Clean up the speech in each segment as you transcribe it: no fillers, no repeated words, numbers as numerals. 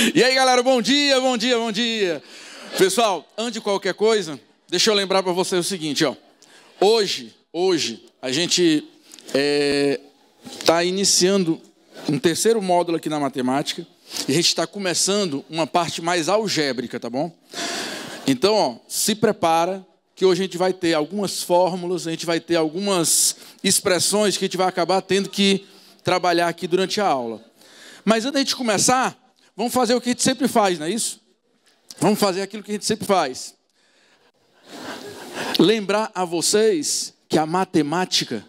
E aí, galera, bom dia, bom dia, bom dia. Pessoal, antes de qualquer coisa, deixa eu lembrar para vocês o seguinte, ó. Hoje, a gente está iniciando um terceiro módulo aqui na matemática e a gente está começando uma parte mais algébrica, tá bom? Então, ó, se prepara que hoje a gente vai ter algumas fórmulas, a gente vai ter algumas expressões que a gente vai acabar tendo que trabalhar aqui durante a aula. Mas antes de a gente começar, vamos fazer o que a gente sempre faz, não é isso? Vamos fazer aquilo que a gente sempre faz. Lembrar a vocês que a matemática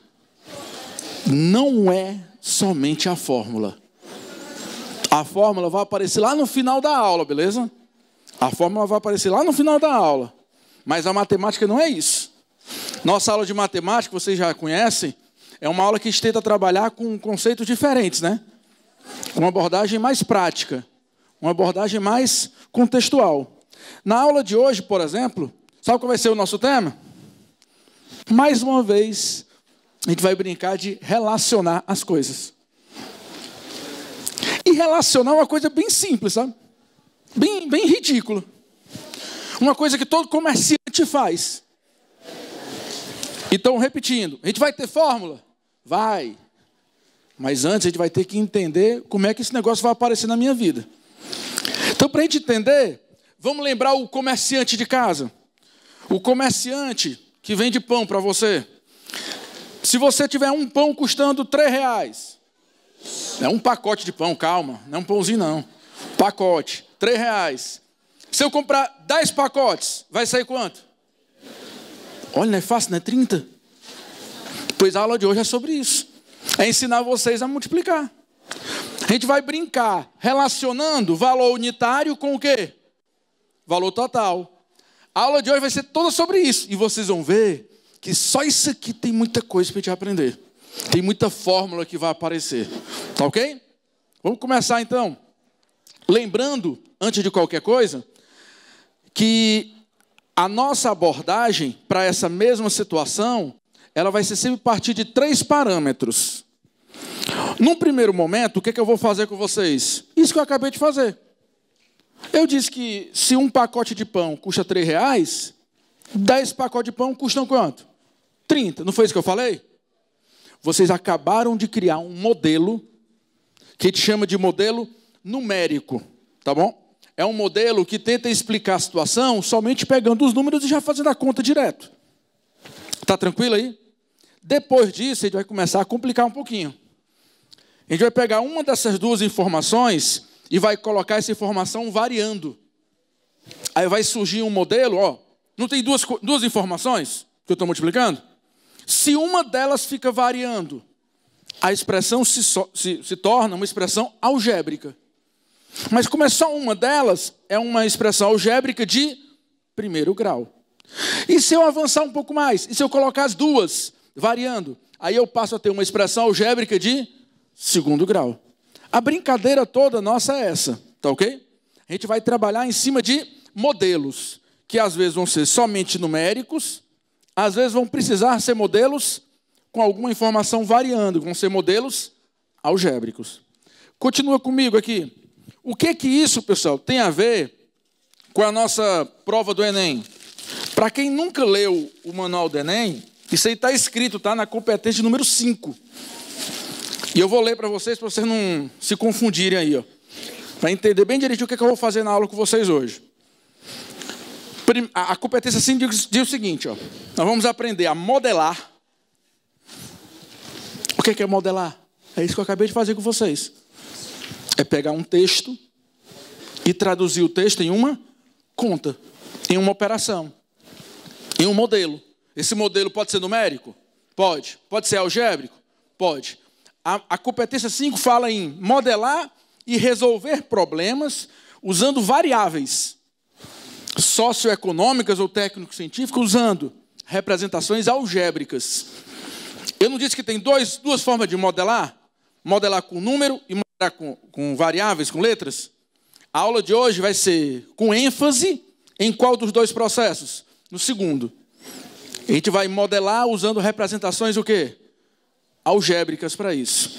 não é somente a fórmula. A fórmula vai aparecer lá no final da aula, beleza? A fórmula vai aparecer lá no final da aula. Mas a matemática não é isso. Nossa aula de matemática, vocês já conhecem, é uma aula que a gente tenta trabalhar com conceitos diferentes, né? Uma abordagem mais prática, uma abordagem mais contextual. Na aula de hoje, por exemplo, sabe qual vai ser o nosso tema? Mais uma vez, a gente vai brincar de relacionar as coisas. E relacionar é uma coisa bem simples, sabe? Bem ridícula. Uma coisa que todo comerciante faz. Então, repetindo, a gente vai ter fórmula? Vai. Mas antes a gente vai ter que entender como é que esse negócio vai aparecer na minha vida. Então, para a gente entender, vamos lembrar o comerciante de casa. O comerciante que vende pão para você. Se você tiver um pão custando R$3, é um pacote de pão, calma, não é um pãozinho não. Pacote, R$3. Se eu comprar 10 pacotes, vai sair quanto? Olha, não é fácil, não é 30? Pois a aula de hoje é sobre isso. É ensinar vocês a multiplicar. A gente vai brincar relacionando valor unitário com o quê? Valor total. A aula de hoje vai ser toda sobre isso. E vocês vão ver que só isso aqui tem muita coisa para a gente aprender. Tem muita fórmula que vai aparecer. Tá ok? Vamos começar então. Lembrando, antes de qualquer coisa, que a nossa abordagem para essa mesma situação, ela vai ser sempre a partir de 3 parâmetros. Num primeiro momento, o que eu vou fazer com vocês? Isso que eu acabei de fazer. Eu disse que se um pacote de pão custa R$3, 10 pacotes de pão custam quanto? 30. Não foi isso que eu falei? Vocês acabaram de criar um modelo que a gente chama de modelo numérico, tá bom? É um modelo que tenta explicar a situação somente pegando os números e já fazendo a conta direto. Tá tranquilo aí? Depois disso, a gente vai começar a complicar um pouquinho. A gente vai pegar uma dessas duas informações e vai colocar essa informação variando. Aí vai surgir um modelo, ó. Não tem duas informações que eu estou multiplicando? Se uma delas fica variando, a expressão se torna uma expressão algébrica. Mas como é só uma delas, é uma expressão algébrica de primeiro grau. E se eu avançar um pouco mais? E se eu colocar as duas variando? Aí eu passo a ter uma expressão algébrica de segundo grau. A brincadeira toda nossa é essa, tá ok? A gente vai trabalhar em cima de modelos, que às vezes vão ser somente numéricos, às vezes vão precisar ser modelos com alguma informação variando, vão ser modelos algébricos. Continua comigo aqui. O que isso, pessoal, tem a ver com a nossa prova do Enem? Para quem nunca leu o manual do Enem, isso aí está escrito, tá? Na competência número 5. E eu vou ler para vocês não se confundirem aí, ó. Para entender bem direitinho o que eu vou fazer na aula com vocês hoje. A competência 5 diz o seguinte, ó. Nós vamos aprender a modelar. O que é modelar? É isso que eu acabei de fazer com vocês. É pegar um texto e traduzir o texto em uma conta, em uma operação, em um modelo. Esse modelo pode ser numérico? Pode. Pode ser algébrico? Pode. A competência 5 fala em modelar e resolver problemas usando variáveis socioeconômicas ou técnico-científicas, usando representações algébricas. Eu não disse que tem duas formas de modelar? Modelar com número e modelar com variáveis, com letras? A aula de hoje vai ser com ênfase em qual dos dois processos? No segundo. A gente vai modelar usando representações o quê? Algébricas para isso.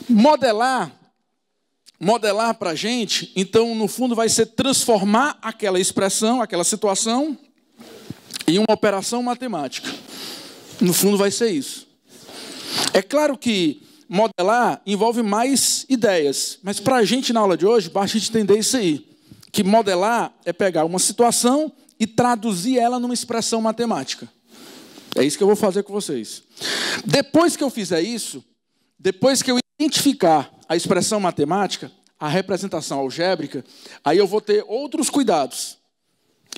Modelar modelar para a gente, então, no fundo, vai ser transformar aquela expressão, aquela situação, em uma operação matemática. No fundo, vai ser isso. É claro que modelar envolve mais ideias, mas para a gente, na aula de hoje, basta a gente entender isso aí, que modelar é pegar uma situação e traduzir ela numa expressão matemática. É isso que eu vou fazer com vocês. Depois que eu fizer isso, depois que eu identificar a expressão matemática, a representação algébrica, aí eu vou ter outros cuidados.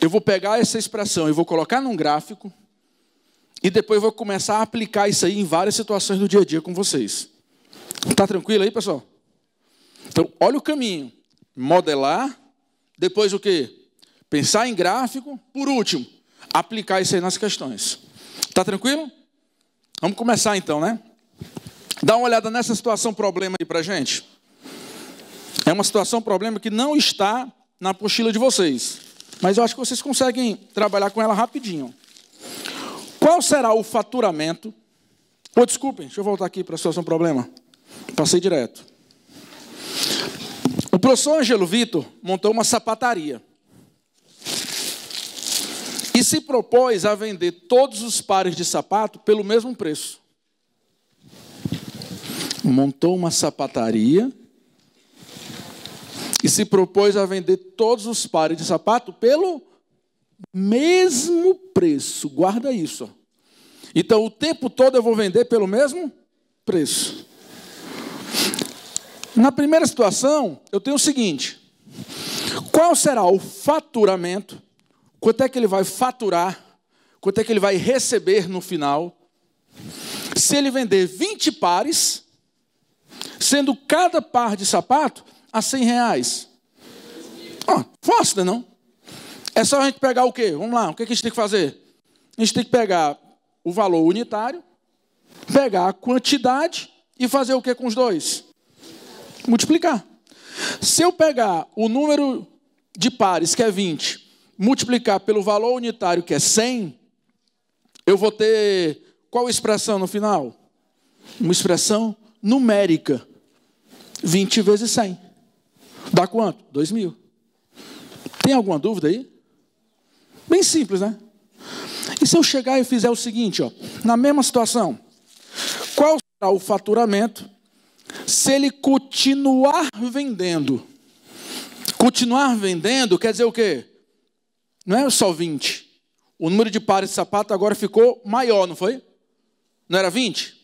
Eu vou pegar essa expressão e vou colocar num gráfico e depois vou começar a aplicar isso aí em várias situações do dia a dia com vocês. Tá tranquilo aí, pessoal? Então, olha o caminho. Modelar, depois o quê? Pensar em gráfico, por último, aplicar isso aí nas questões. Tá tranquilo? Vamos começar então, né? Dá uma olhada nessa situação problema aí pra gente. É uma situação problema que não está na apostila de vocês, mas eu acho que vocês conseguem trabalhar com ela rapidinho. Qual será o faturamento? Desculpem, deixa eu voltar aqui para a situação problema. Passei direto. O professor Ângelo Vitor montou uma sapataria e se propôs a vender todos os pares de sapato pelo mesmo preço. Montou uma sapataria e se propôs a vender todos os pares de sapato pelo mesmo preço. Guarda isso. Ó. Então, o tempo todo eu vou vender pelo mesmo preço. Na primeira situação, eu tenho o seguinte. Qual será o faturamento? Quanto é que ele vai faturar? Quanto é que ele vai receber no final? Se ele vender 20 pares, sendo cada par de sapato a R$100. Fácil, né, não? É só a gente pegar o quê? Vamos lá, o que a gente tem que fazer? A gente tem que pegar o valor unitário, pegar a quantidade e fazer o que com os dois? Multiplicar. Se eu pegar o número de pares, que é 20, multiplicar pelo valor unitário, que é 100, eu vou ter qual expressão no final? Uma expressão numérica. 20 vezes 100. Dá quanto? 2.000. Tem alguma dúvida aí? Bem simples, né? E se eu chegar e fizer o seguinte, ó, na mesma situação, qual será o faturamento se ele continuar vendendo? Continuar vendendo quer dizer o quê? Não é só 20. O número de pares de sapato agora ficou maior, não foi? Não era 20?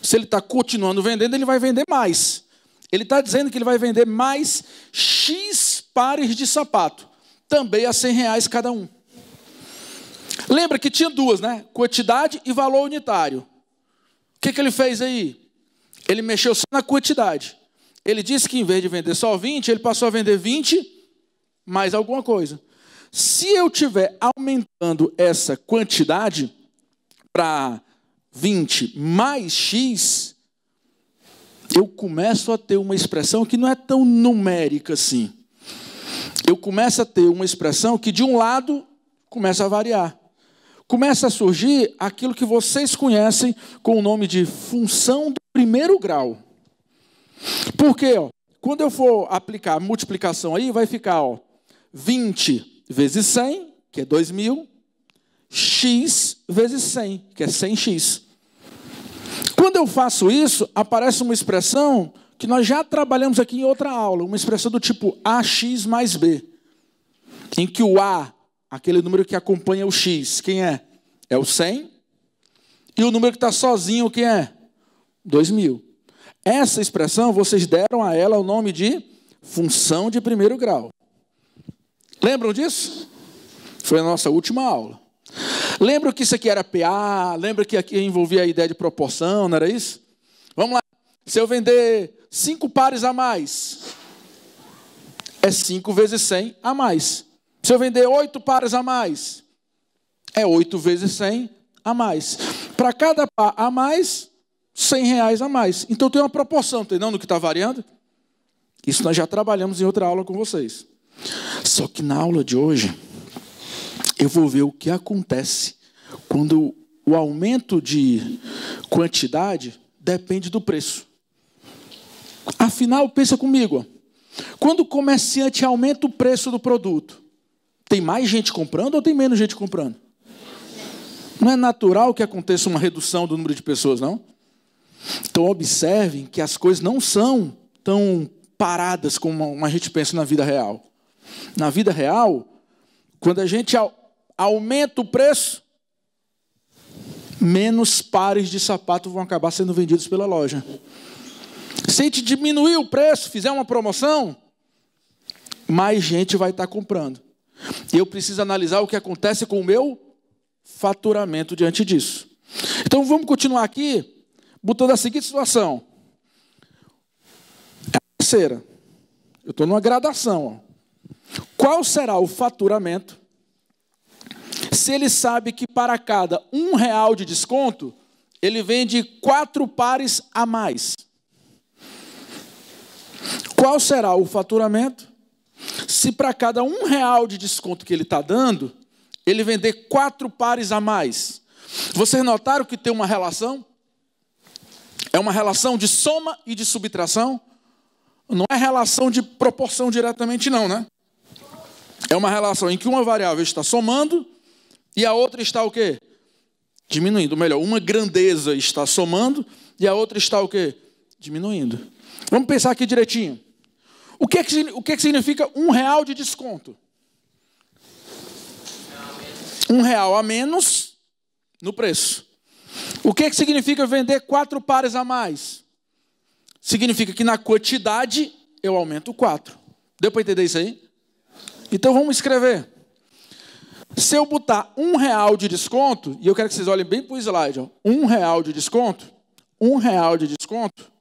Se ele está continuando vendendo, ele vai vender mais. Ele está dizendo que ele vai vender mais X pares de sapato. Também a R$100 cada um. Lembra que tinha duas, né? Quantidade e valor unitário. O que ele fez aí? Ele mexeu só na quantidade. Ele disse que em vez de vender só 20, ele passou a vender 20 mais alguma coisa. Se eu estiver aumentando essa quantidade para 20 mais X, eu começo a ter uma expressão que não é tão numérica assim. Eu começo a ter uma expressão que, de um lado, começa a variar. Começa a surgir aquilo que vocês conhecem com o nome de função do primeiro grau. Por quê? Quando eu for aplicar a multiplicação aí, vai ficar 20 vezes 100, que é 2.000, x vezes 100, que é 100x. Quando eu faço isso, aparece uma expressão que nós já trabalhamos aqui em outra aula, uma expressão do tipo AX mais B, em que o A, aquele número que acompanha o X, quem é? É o 100, e o número que está sozinho, quem é? 2.000. Essa expressão, vocês deram a ela o nome de função de primeiro grau. Lembram disso? Foi a nossa última aula. Lembram que isso aqui era PA? Lembra que aqui envolvia a ideia de proporção, não era isso? Vamos lá. Se eu vender 5 pares a mais, é 5 vezes 100 a mais. Se eu vender 8 pares a mais, é 8 vezes 100 a mais. Para cada par a mais, R$100 a mais. Então tem uma proporção, entendeu? No que está variando. Isso nós já trabalhamos em outra aula com vocês. Só que na aula de hoje, eu vou ver o que acontece quando o aumento de quantidade depende do preço. Afinal, pensa comigo, quando o comerciante aumenta o preço do produto, tem mais gente comprando ou tem menos gente comprando? Não é natural que aconteça uma redução do número de pessoas, não? Então, observem que as coisas não são tão paradas como a gente pensa na vida real. Na vida real, quando a gente aumenta o preço, menos pares de sapato vão acabar sendo vendidos pela loja. Se a gente diminuir o preço, fizer uma promoção, mais gente vai estar comprando. E eu preciso analisar o que acontece com o meu faturamento diante disso. Então vamos continuar aqui, botando a seguinte situação. É a terceira. Eu estou numa gradação. Qual será o faturamento se ele sabe que para cada R$1 de desconto, ele vende 4 pares a mais? Qual será o faturamento se para cada R$1 de desconto que ele está dando, ele vender 4 pares a mais? Vocês notaram que tem uma relação? É uma relação de soma e de subtração? Não é relação de proporção diretamente não, né? É uma relação em que uma variável está somando e a outra está o quê? Diminuindo. Ou melhor, uma grandeza está somando e a outra está o quê? Diminuindo. Vamos pensar aqui direitinho. O que significa R$1 de desconto? R$1 a menos no preço. O que significa vender 4 pares a mais? Significa que na quantidade eu aumento 4. Deu para entender isso aí? Então vamos escrever. Se eu botar R$1 de desconto, e eu quero que vocês olhem bem para o slide, ó, R$1 de desconto, R$1 de desconto,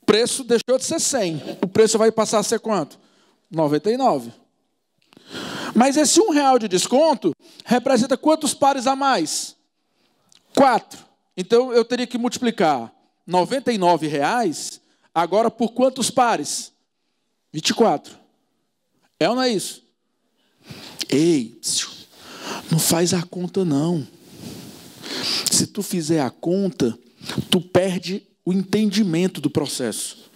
o preço deixou de ser 100. O preço vai passar a ser quanto? 99. Mas esse R$1 de desconto representa quantos pares a mais? 4. Então eu teria que multiplicar R$99 agora por quantos pares? 24. É ou não é isso? Ei, não faz a conta não. Se tu fizer a conta, tu perde o entendimento do processo.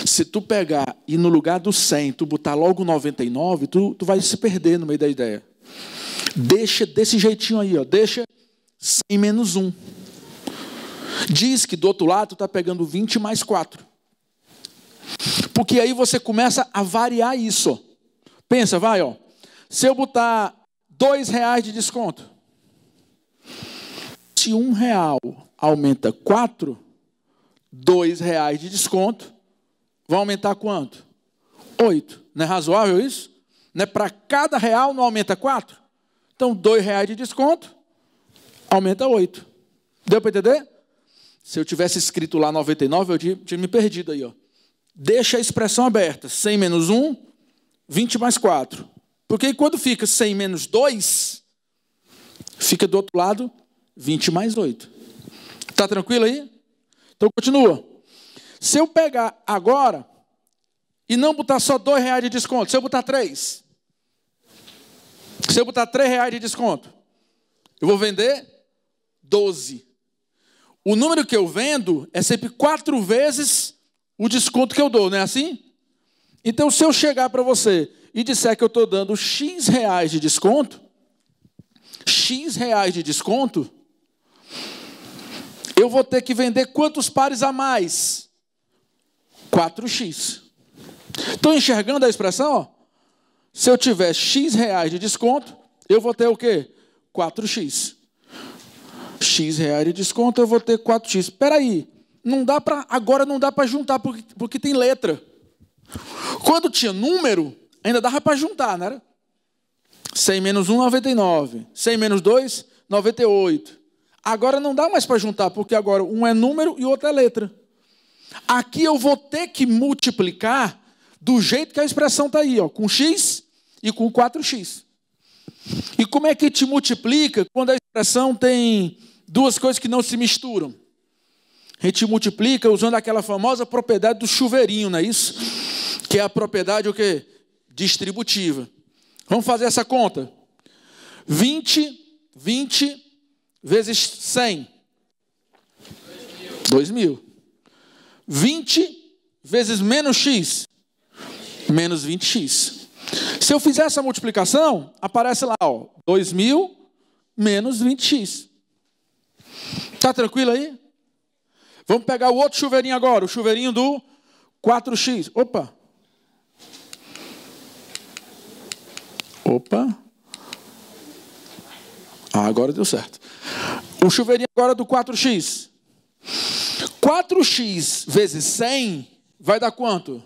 Se tu pegar e no lugar do 100, tu botar logo 99, tu vai se perder no meio da ideia. Deixa desse jeitinho aí, ó, deixa 100 menos 1. Diz que do outro lado tu está pegando 20 mais 4. Porque aí você começa a variar isso. Ó. Pensa, vai, ó. Se eu botar R$2 de desconto, se R$1 aumenta 4, R$2 de desconto, vai aumentar quanto? 8. Não é razoável isso? Não é para cada real não aumenta 4? Então, R$2 de desconto, aumenta 8. Deu para entender? Se eu tivesse escrito lá 99, eu tinha me perdido aí. Ó. Deixa a expressão aberta. 100 menos 1, 20 mais 4. Porque quando fica 100 menos 2, fica do outro lado 20 mais 8. Está tranquilo aí? Então, continua. Se eu pegar agora e não botar só R$2 de desconto, se eu botar 3, se eu botar R$3 de desconto, eu vou vender 12. O número que eu vendo é sempre 4 vezes o desconto que eu dou, não é assim? Então, se eu chegar para você e disser que eu estou dando X reais de desconto, eu vou ter que vender quantos pares a mais? 4x. Estão enxergando a expressão? Ó? Se eu tiver X reais de desconto, eu vou ter o quê? 4x. X reais de desconto, eu vou ter 4x. Espera aí, agora não dá para juntar, porque tem letra. Quando tinha número, ainda dava para juntar, não era? 100 menos 1, 99. 100 menos 2, 98. Agora não dá mais para juntar, porque agora um é número e o outro é letra. Aqui eu vou ter que multiplicar do jeito que a expressão está aí, ó, com x e com 4x. E como é que te multiplica quando a expressão tem duas coisas que não se misturam? A gente multiplica usando aquela famosa propriedade do chuveirinho, não é isso? Que é a propriedade o quê? Distributiva. Vamos fazer essa conta. 20 vezes 100. 2.000. 20 vezes menos x? Menos 20x. Se eu fizer essa multiplicação, aparece lá, ó, 2.000 menos 20x. Tá tranquilo aí? Vamos pegar o outro chuveirinho agora, o chuveirinho do 4x. Opa. Agora deu certo. O chuveirinho agora do 4x. 4x vezes 100 vai dar quanto?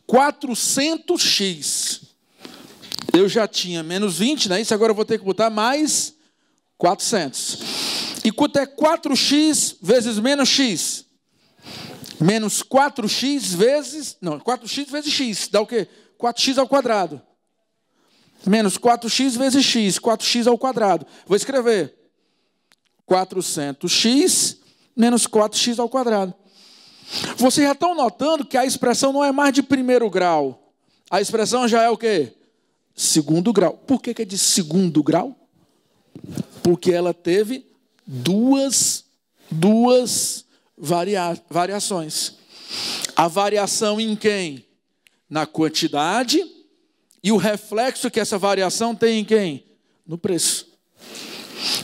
400x. Eu já tinha menos 20, né? Isso agora eu vou ter que botar mais 400. E quanto é 4x vezes menos x? Menos 4x vezes... Não, 4x vezes x. Dá o quê? 4x ao quadrado. Menos 4x vezes x. 4x ao quadrado. Vou escrever. 400x menos 4x ao quadrado. Vocês já estão notando que a expressão não é mais de primeiro grau. A expressão já é o quê? Segundo grau. Por que é de segundo grau? Porque ela teve duas variações. A variação em quem? Na quantidade. E o reflexo que essa variação tem em quem? No preço.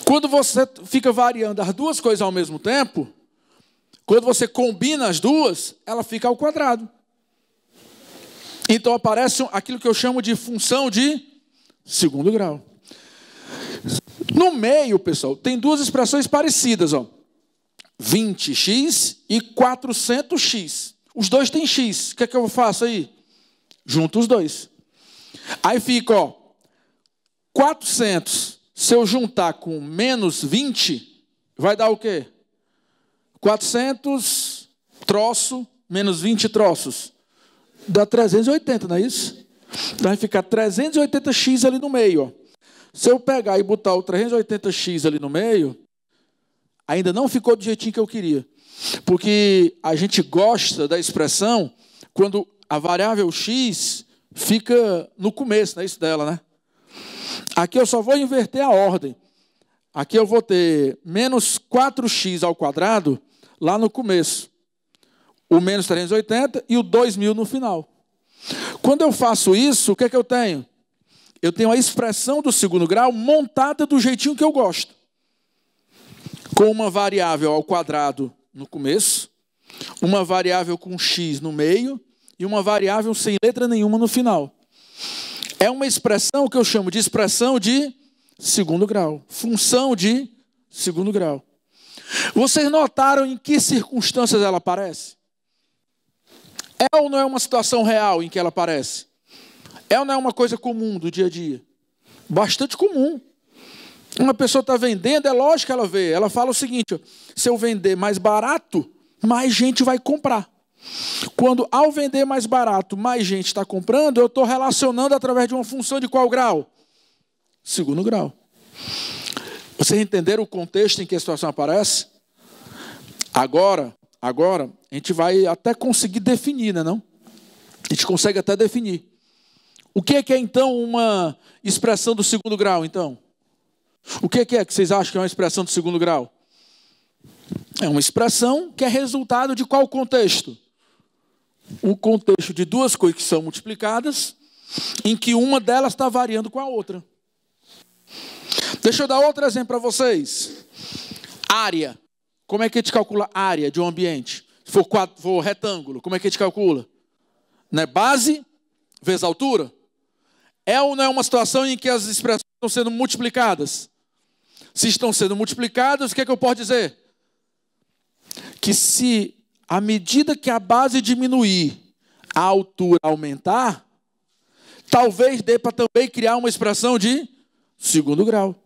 Quando você fica variando as duas coisas ao mesmo tempo, quando você combina as duas, ela fica ao quadrado. Então aparece aquilo que eu chamo de função de segundo grau. No meio, pessoal, tem duas expressões parecidas, ó. 20x e 400x. Os dois têm x. O que é que eu faço aí? Junto os dois. Aí fica, ó, 400. Se eu juntar com menos 20, vai dar o quê? 400 troço menos 20 troços. Dá 380, não é isso? Então vai ficar 380x ali no meio, ó. Se eu pegar e botar o 380x ali no meio, ainda não ficou do jeitinho que eu queria. Porque a gente gosta da expressão quando a variável x fica no começo, não é isso dela, né? Aqui eu só vou inverter a ordem. Aqui eu vou ter menos 4x ao quadrado lá no começo. O menos 380 e o 2.000 no final. Quando eu faço isso, o que é que eu tenho? Eu tenho a expressão do segundo grau montada do jeitinho que eu gosto. Com uma variável ao quadrado no começo, uma variável com x no meio e uma variável sem letra nenhuma no final. É uma expressão que eu chamo de expressão de segundo grau. Função de segundo grau. Vocês notaram em que circunstâncias ela aparece? É ou não é uma situação real em que ela aparece? É ou não é uma coisa comum do dia a dia? Bastante comum. Uma pessoa está vendendo, é lógico que ela vê. Ela fala o seguinte, ó, se eu vender mais barato, mais gente vai comprar. Quando ao vender mais barato, mais gente está comprando, eu estou relacionando através de uma função de qual grau? Segundo grau. Vocês entenderam o contexto em que a situação aparece? Agora, a gente vai até conseguir definir, né, não? A gente consegue até definir. O que é então uma expressão do segundo grau, então? O que é que vocês acham que é uma expressão do segundo grau? É uma expressão que é resultado de qual contexto? O contexto de duas coisas que são multiplicadas, em que uma delas está variando com a outra. Deixa eu dar outro exemplo para vocês. Área. Como é que a gente calcula a área de um ambiente? Se for retângulo, como é que a gente calcula? Né? Base vezes altura. É ou não é uma situação em que as expressões estão sendo multiplicadas? Se estão sendo multiplicadas, o que é que eu posso dizer? Que se, à medida que a base diminuir, a altura aumentar, talvez dê para também criar uma expressão de segundo grau.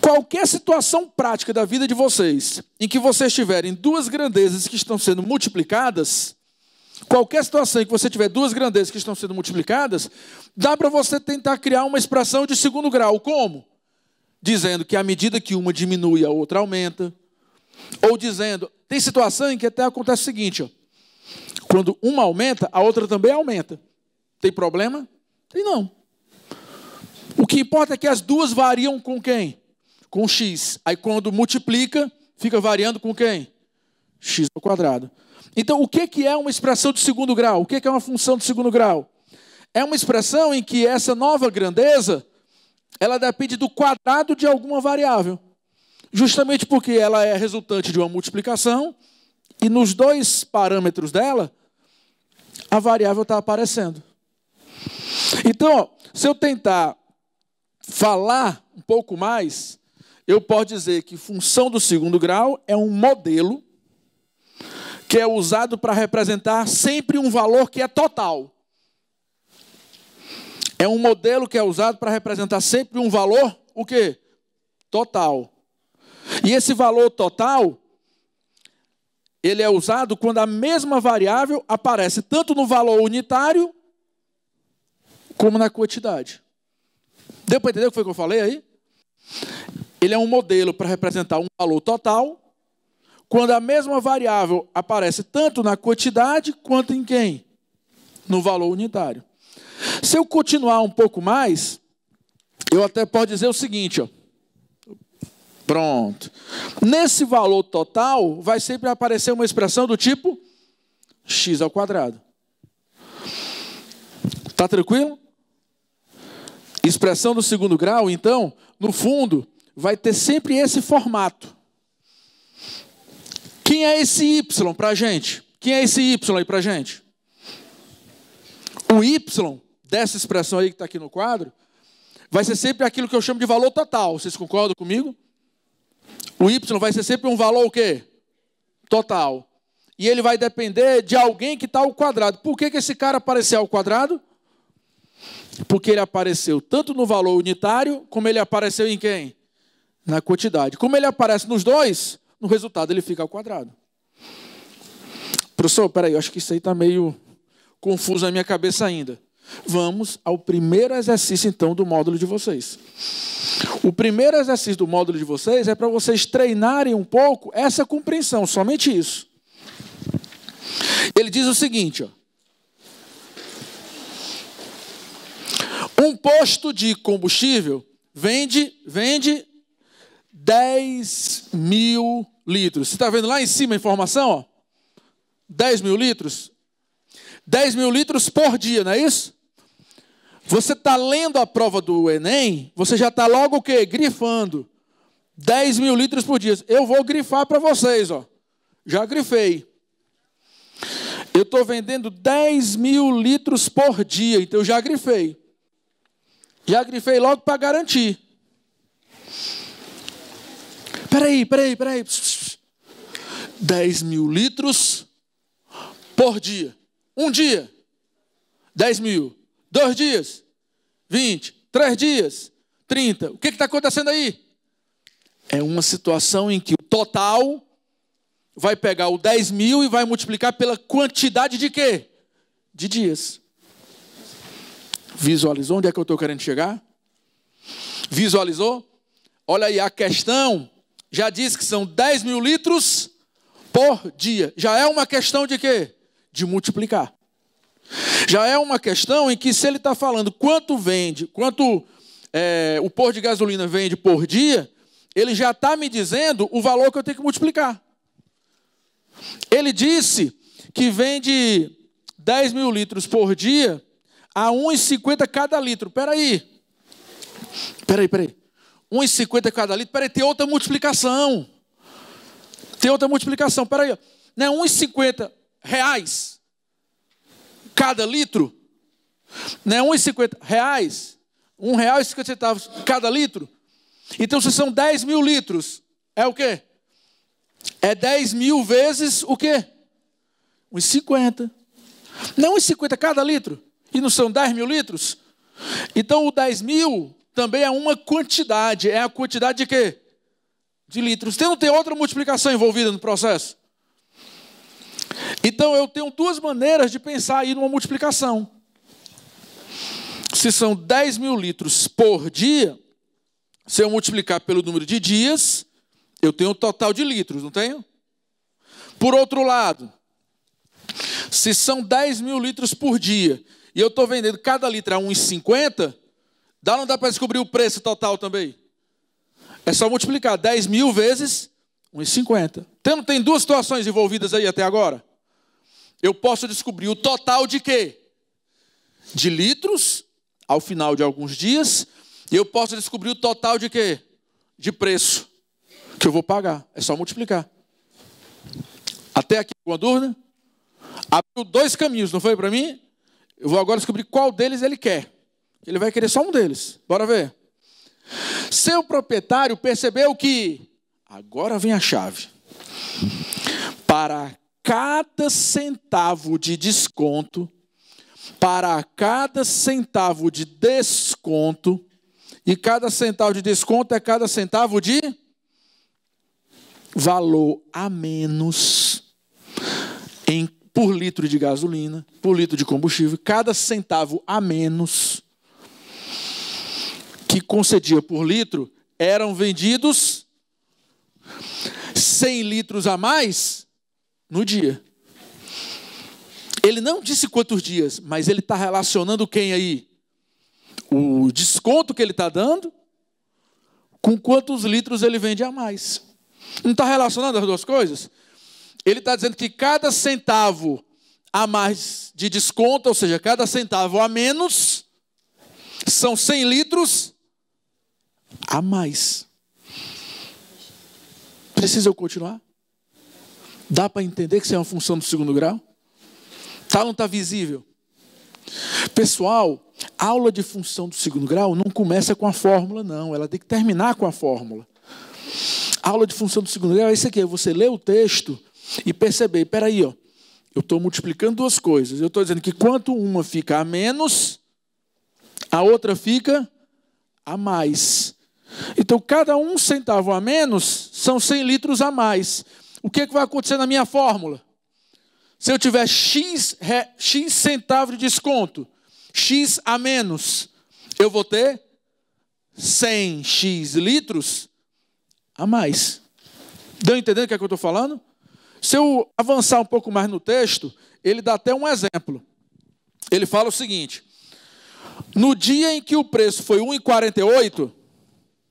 Qualquer situação prática da vida de vocês, em que vocês tiverem duas grandezas que estão sendo multiplicadas, qualquer situação em que você tiver duas grandezas que estão sendo multiplicadas, dá para você tentar criar uma expressão de segundo grau. Como? Dizendo que à medida que uma diminui, a outra aumenta. Ou dizendo, tem situação em que até acontece o seguinte, ó, quando uma aumenta, a outra também aumenta. Tem problema? Tem não. O que importa é que as duas variam com quem? Com x. Aí quando multiplica, fica variando com quem? x ao quadrado. Então, o que é uma expressão de segundo grau? O que é uma função de segundo grau? É uma expressão em que essa nova grandeza, ela depende do quadrado de alguma variável. Justamente porque ela é resultante de uma multiplicação e nos dois parâmetros dela, a variável está aparecendo. Então, ó, se eu tentar falar um pouco mais, eu posso dizer que função do segundo grau é um modelo que é usado para representar sempre um valor que é total. É um modelo que é usado para representar sempre um valor, o quê? Total. E esse valor total, ele é usado quando a mesma variável aparece tanto no valor unitário, como na quantidade. Deu para entender o que foi que eu falei aí? Ele é um modelo para representar um valor total, quando a mesma variável aparece tanto na quantidade, quanto em quem? No valor unitário. Se eu continuar um pouco mais, eu até posso dizer o seguinte, ó. Pronto. Nesse valor total, vai sempre aparecer uma expressão do tipo x ao quadrado. Está tranquilo? Expressão do segundo grau, então, no fundo, vai ter sempre esse formato. Quem é esse y para a gente? Quem é esse y aí para a gente? O y dessa expressão aí que está aqui no quadro, vai ser sempre aquilo que eu chamo de valor total. Vocês concordam comigo? O y vai ser sempre um valor o quê? Total. E ele vai depender de alguém que está ao quadrado. Por que esse cara apareceu ao quadrado? Porque ele apareceu tanto no valor unitário, como ele apareceu em quem? Na quantidade. Como ele aparece nos dois, no resultado ele fica ao quadrado. Professor, peraí, eu acho que isso aí está meio confuso na minha cabeça ainda. Vamos ao primeiro exercício, então, do módulo de vocês. O primeiro exercício do módulo de vocês é para vocês treinarem um pouco essa compreensão, somente isso. Ele diz o seguinte, ó. Um posto de combustível vende 10 mil litros. Você está vendo lá em cima a informação? Ó? 10 mil litros. 10 mil litros por dia, não é isso? Você está lendo a prova do Enem, você já está logo o quê? Grifando. 10 mil litros por dia. Eu vou grifar para vocês, ó. Já grifei. Eu estou vendendo 10 mil litros por dia, então eu já grifei. Já grifei logo para garantir. Peraí. 10 mil litros por dia. Um dia. 10 mil. 2 dias. 20. 3 dias. 30. O que está acontecendo aí? É uma situação em que o total vai pegar o 10 mil e vai multiplicar pela quantidade de quê? De dias. Visualizou onde é que eu estou querendo chegar? Visualizou? Olha aí, a questão já diz que são 10 mil litros por dia. Já é uma questão de quê? De multiplicar. Já é uma questão em que se ele está falando quanto o posto de gasolina vende por dia, ele já está me dizendo o valor que eu tenho que multiplicar. Ele disse que vende 10 mil litros por dia a 1,50 cada litro. Peraí. 1,50 cada litro. Peraí, tem outra multiplicação. Peraí. Não é 1,50 reais cada litro? Não é 1,50 reais? R$1,50 cada litro? Então, se são 10 mil litros, é o quê? É 10 mil vezes o quê? 1,50. Não 1,50 cada litro? E não são 10 mil litros? Então, o 10 mil também é uma quantidade. É a quantidade de quê? De litros. Não tem outra multiplicação envolvida no processo? Então, eu tenho duas maneiras de pensar aí numa multiplicação. Se são 10 mil litros por dia, se eu multiplicar pelo número de dias, eu tenho o total de litros, não tenho? Por outro lado, se são 10 mil litros por dia, e eu estou vendendo cada litro a 1,50, não dá para descobrir o preço total também? É só multiplicar 10 mil vezes 1,50. Então tem duas situações envolvidas aí até agora. Eu posso descobrir o total de quê? De litros, ao final de alguns dias. E eu posso descobrir o total de quê? De preço que eu vou pagar. É só multiplicar. Até aqui, com a dúvida? Abriu dois caminhos, não foi para mim? Eu vou agora descobrir qual deles ele quer. Ele vai querer só um deles. Bora ver. Seu proprietário percebeu que... Agora vem a chave. Para cada centavo de desconto, para cada centavo de desconto, e cada centavo de desconto é cada centavo de valor a menos por litro de gasolina, por litro de combustível, cada centavo a menos que concedia por litro, eram vendidos 100 litros a mais no dia. Ele não disse quantos dias, mas ele está relacionando quem aí? O desconto que ele está dando com quantos litros ele vende a mais. Não está relacionando as duas coisas? Ele está dizendo que cada centavo a mais de desconto, ou seja, cada centavo a menos, são 100 litros a mais. Precisa eu continuar? Dá para entender que isso é uma função do segundo grau? Tá ou não está visível? Pessoal, a aula de função do segundo grau não começa com a fórmula, não. Ela tem que terminar com a fórmula. A aula de função do segundo grau é isso aqui. É você ler o texto e perceber. Espera aí, ó. Eu estou multiplicando duas coisas. Eu estou dizendo que quanto uma fica a menos, a outra fica a mais. Então, cada um centavo a menos são 100 litros a mais. O que vai acontecer na minha fórmula? Se eu tiver X centavo de desconto, X a menos, eu vou ter 100X litros a mais. Deu a entender o que é que eu estou falando? Se eu avançar um pouco mais no texto, ele dá até um exemplo. Ele fala o seguinte: no dia em que o preço foi 1,48,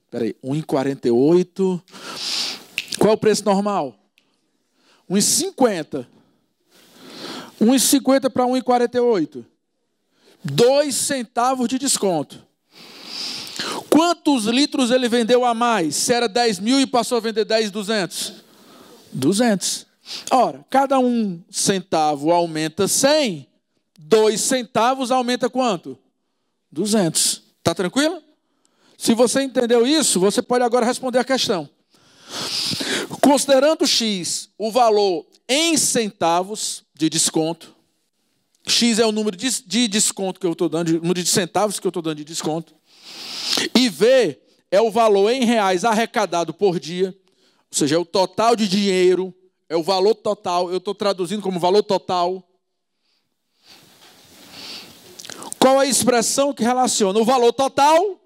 peraí, 1,48, qual é o preço normal? 1,50. 1,50 para 1,48. 2 centavos de desconto. Quantos litros ele vendeu a mais? Se era 10 mil e passou a vender 10.200? 200. Ora, cada 1 centavo aumenta 100, 2 centavos aumenta quanto? 200. Está tranquilo? Se você entendeu isso, você pode agora responder a questão. Considerando X o valor em centavos de desconto, X é o número de desconto que eu estou dando, o número de centavos que eu estou dando de desconto, e V é o valor em reais arrecadado por dia, ou seja, é o total de dinheiro, é o valor total, eu estou traduzindo como valor total. Qual é a expressão que relaciona o valor total?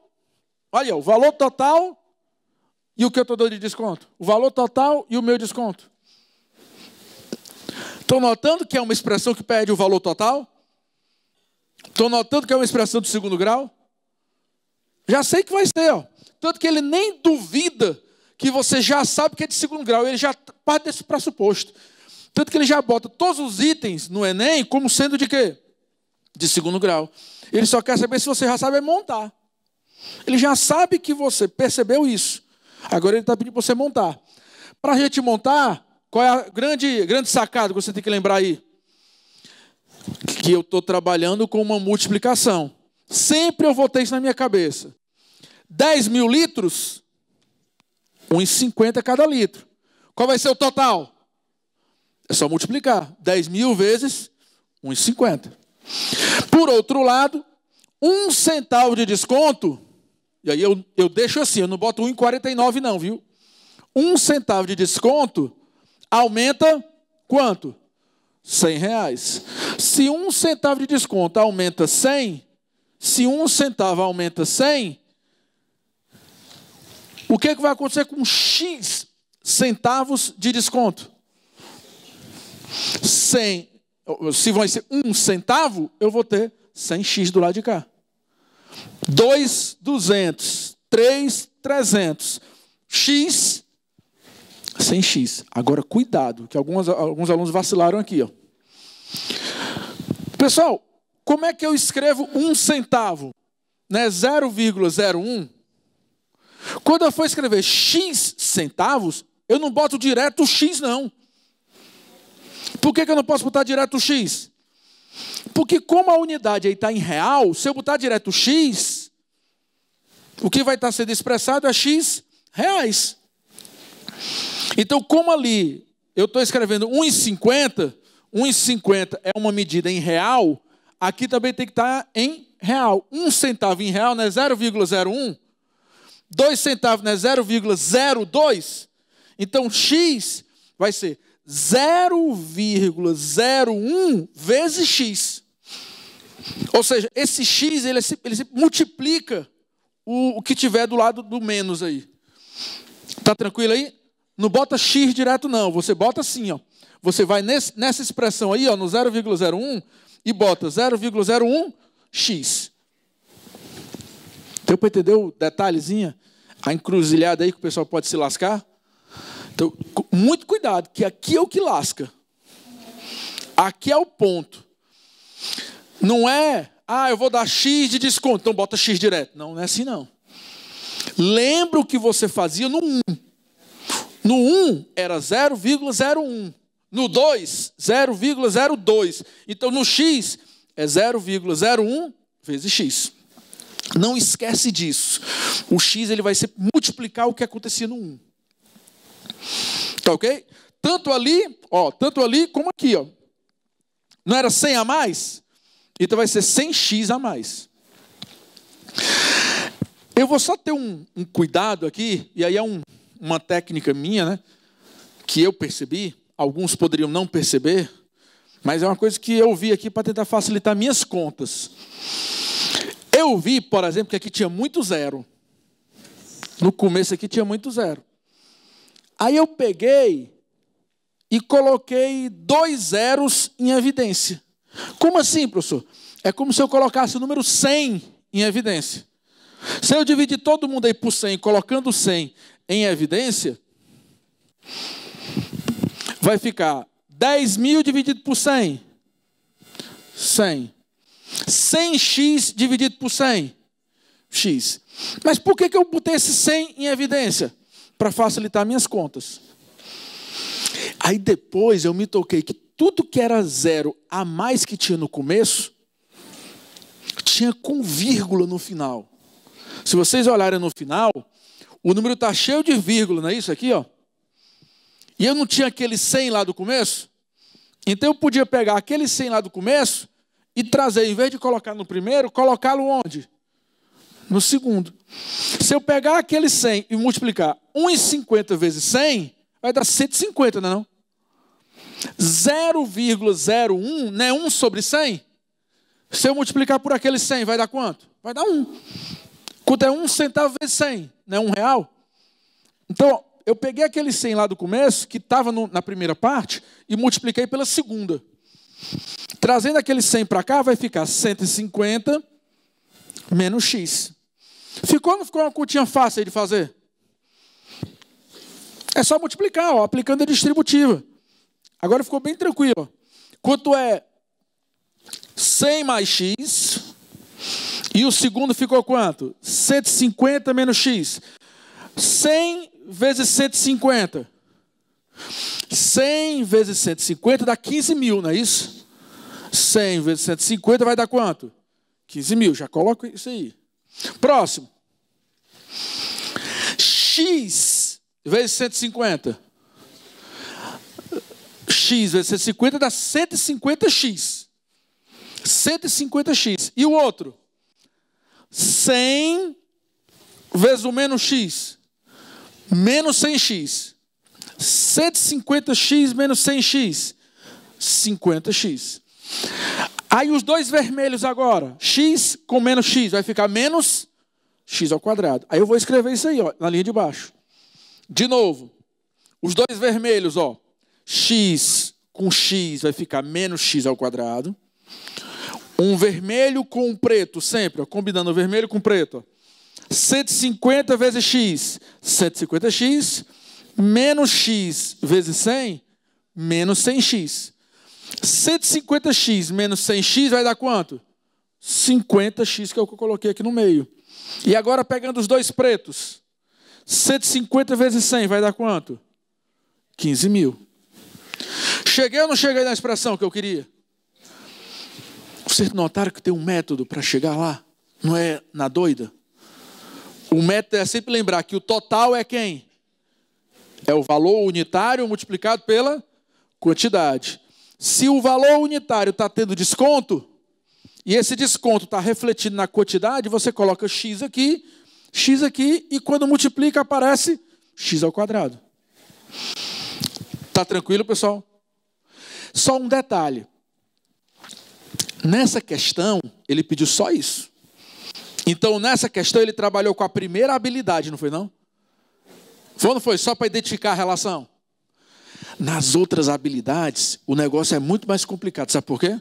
Olha, o valor total e o que eu estou dando de desconto. O valor total e o meu desconto. Estão notando que é uma expressão que pede o valor total? Estão notando que é uma expressão do segundo grau? Já sei que vai ser, ó. Tanto que ele nem duvida que você já sabe que é de segundo grau. Ele já parte desse pressuposto. Tanto que ele já bota todos os itens no Enem como sendo de quê? De segundo grau. Ele só quer saber se você já sabe montar. Ele já sabe que você percebeu isso. Agora ele está pedindo para você montar. Para a gente montar, qual é a grande sacada que você tem que lembrar aí? Que eu estou trabalhando com uma multiplicação. Sempre eu vou ter isso na minha cabeça. 10 mil litros, 1,50 cada litro. Qual vai ser o total? É só multiplicar. 10 mil vezes 1,50. Por outro lado, 1 centavo de desconto, e aí eu deixo assim, eu não boto 1,49 não, viu? 1 centavo de desconto aumenta quanto? R$100. Se 1 centavo de desconto aumenta 100, se 1 centavo aumenta 100, o que vai acontecer com X centavos de desconto? 100. Se vai ser 1 centavo, eu vou ter 100x do lado de cá. 2.200, 3.300. X sem x. Agora, cuidado, que alguns alunos vacilaram aqui. Ó. Pessoal, como é que eu escrevo 1 centavo? Né? 0,01. Quando eu for escrever x centavos, eu não boto direto o x, não. Por que eu não posso botar direto o x? Porque como a unidade aí está em real, se eu botar direto o x, o que vai estar sendo expressado é x reais. Então, como ali eu estou escrevendo 1,50, 1,50 é uma medida em real, aqui também tem que estar em real. 1 centavo em real não é 0,01, 2 centavos não é 0,02, então x vai ser 0,01 vezes x. Ou seja, esse x ele se multiplica o que tiver do lado do menos aí. Tá tranquilo aí? Não bota x direto não, você bota assim, ó. Você vai nessa expressão aí, ó, no 0,01 e bota 0,01x. Deu para entender o detalhezinho? A encruzilhada aí que o pessoal pode se lascar? Então, muito cuidado, que aqui é o que lasca. Aqui é o ponto. Não é, eu vou dar x de desconto, então bota x direto. Não, não é assim não. Lembra o que você fazia no 1. No 1 era 0,01. No 2, 0,02. Então no x é 0,01 vezes x. Não esquece disso. O x ele vai ser multiplicar o que acontecia no 1. Tá ok? Tanto ali como aqui, ó. Não era 100 a mais? Então vai ser 100x a mais. Eu vou só ter um cuidado aqui, e aí é uma técnica minha, né? Que eu percebi, alguns poderiam não perceber, mas é uma coisa que eu vi aqui para tentar facilitar minhas contas. Eu vi, por exemplo, que aqui tinha muito zero. No começo aqui tinha muito zero. Aí eu peguei e coloquei 2 zeros em evidência. Como assim, professor? É como se eu colocasse o número 100 em evidência. Se eu dividir todo mundo aí por 100, colocando 100 em evidência, vai ficar 10.000 dividido por 100. 100. 100x dividido por 100. X. Mas por que eu botei esse 100 em evidência? Para facilitar minhas contas. Aí depois eu me toquei que tudo que era zero a mais que tinha no começo, tinha com vírgula no final. Se vocês olharem no final, o número está cheio de vírgula, não é isso aqui, ó? E eu não tinha aquele 100 lá do começo, então eu podia pegar aquele 100 lá do começo e trazer, em vez de colocar no primeiro, colocá-lo onde? No segundo. Se eu pegar aquele 100 e multiplicar 1,50 vezes 100, vai dar 150, não é não? 0,01 não é 1 sobre 100? Se eu multiplicar por aquele 100, vai dar quanto? Vai dar 1. Quanto é 1 centavo vezes 100? Não é 1 real? Então, eu peguei aquele 100 lá do começo, que estava na primeira parte, e multipliquei pela segunda. Trazendo aquele 100 para cá, vai ficar 150 menos x. Ficou ou não ficou uma continha fácil aí de fazer? É só multiplicar, ó, aplicando a distributiva. Agora ficou bem tranquilo. Ó. Quanto é 100 mais x, e o segundo ficou quanto? 150 menos x. 100 vezes 150. 100 vezes 150 dá 15.000, não é isso? 100 vezes 150 vai dar quanto? 15.000, já coloca isso aí. Próximo. X vezes 150. X vezes 150 dá 150x. 150x. E o outro? 100 vezes o menos x. Menos 100x. 150x menos 100x. 50x. Aí os dois vermelhos agora. X com menos x. Vai ficar menos x ao quadrado. Aí eu vou escrever isso aí, ó, na linha de baixo. De novo. Os dois vermelhos, ó. X com x vai ficar menos x ao quadrado. Um vermelho com um preto, sempre, ó, combinando o vermelho com o preto. Ó. 150 vezes x, 150x, menos x vezes 100, menos 100x. 150x menos 100x vai dar quanto? 50x, que é o que eu coloquei aqui no meio. E agora pegando os dois pretos. 150 vezes 100 vai dar quanto? 15.000. Cheguei ou não cheguei na expressão que eu queria? Vocês notaram que tem um método para chegar lá? Não é na doida? O método é sempre lembrar que o total é quem? É o valor unitário multiplicado pela quantidade. Se o valor unitário está tendo desconto, e esse desconto está refletido na quantidade, você coloca x aqui, e quando multiplica aparece x ao quadrado. Está tranquilo, pessoal? Só um detalhe. Nessa questão, ele pediu só isso. Então, nessa questão, ele trabalhou com a primeira habilidade, não foi não? Foi ou não foi? Só para identificar a relação. Nas outras habilidades, o negócio é muito mais complicado. Sabe por quê?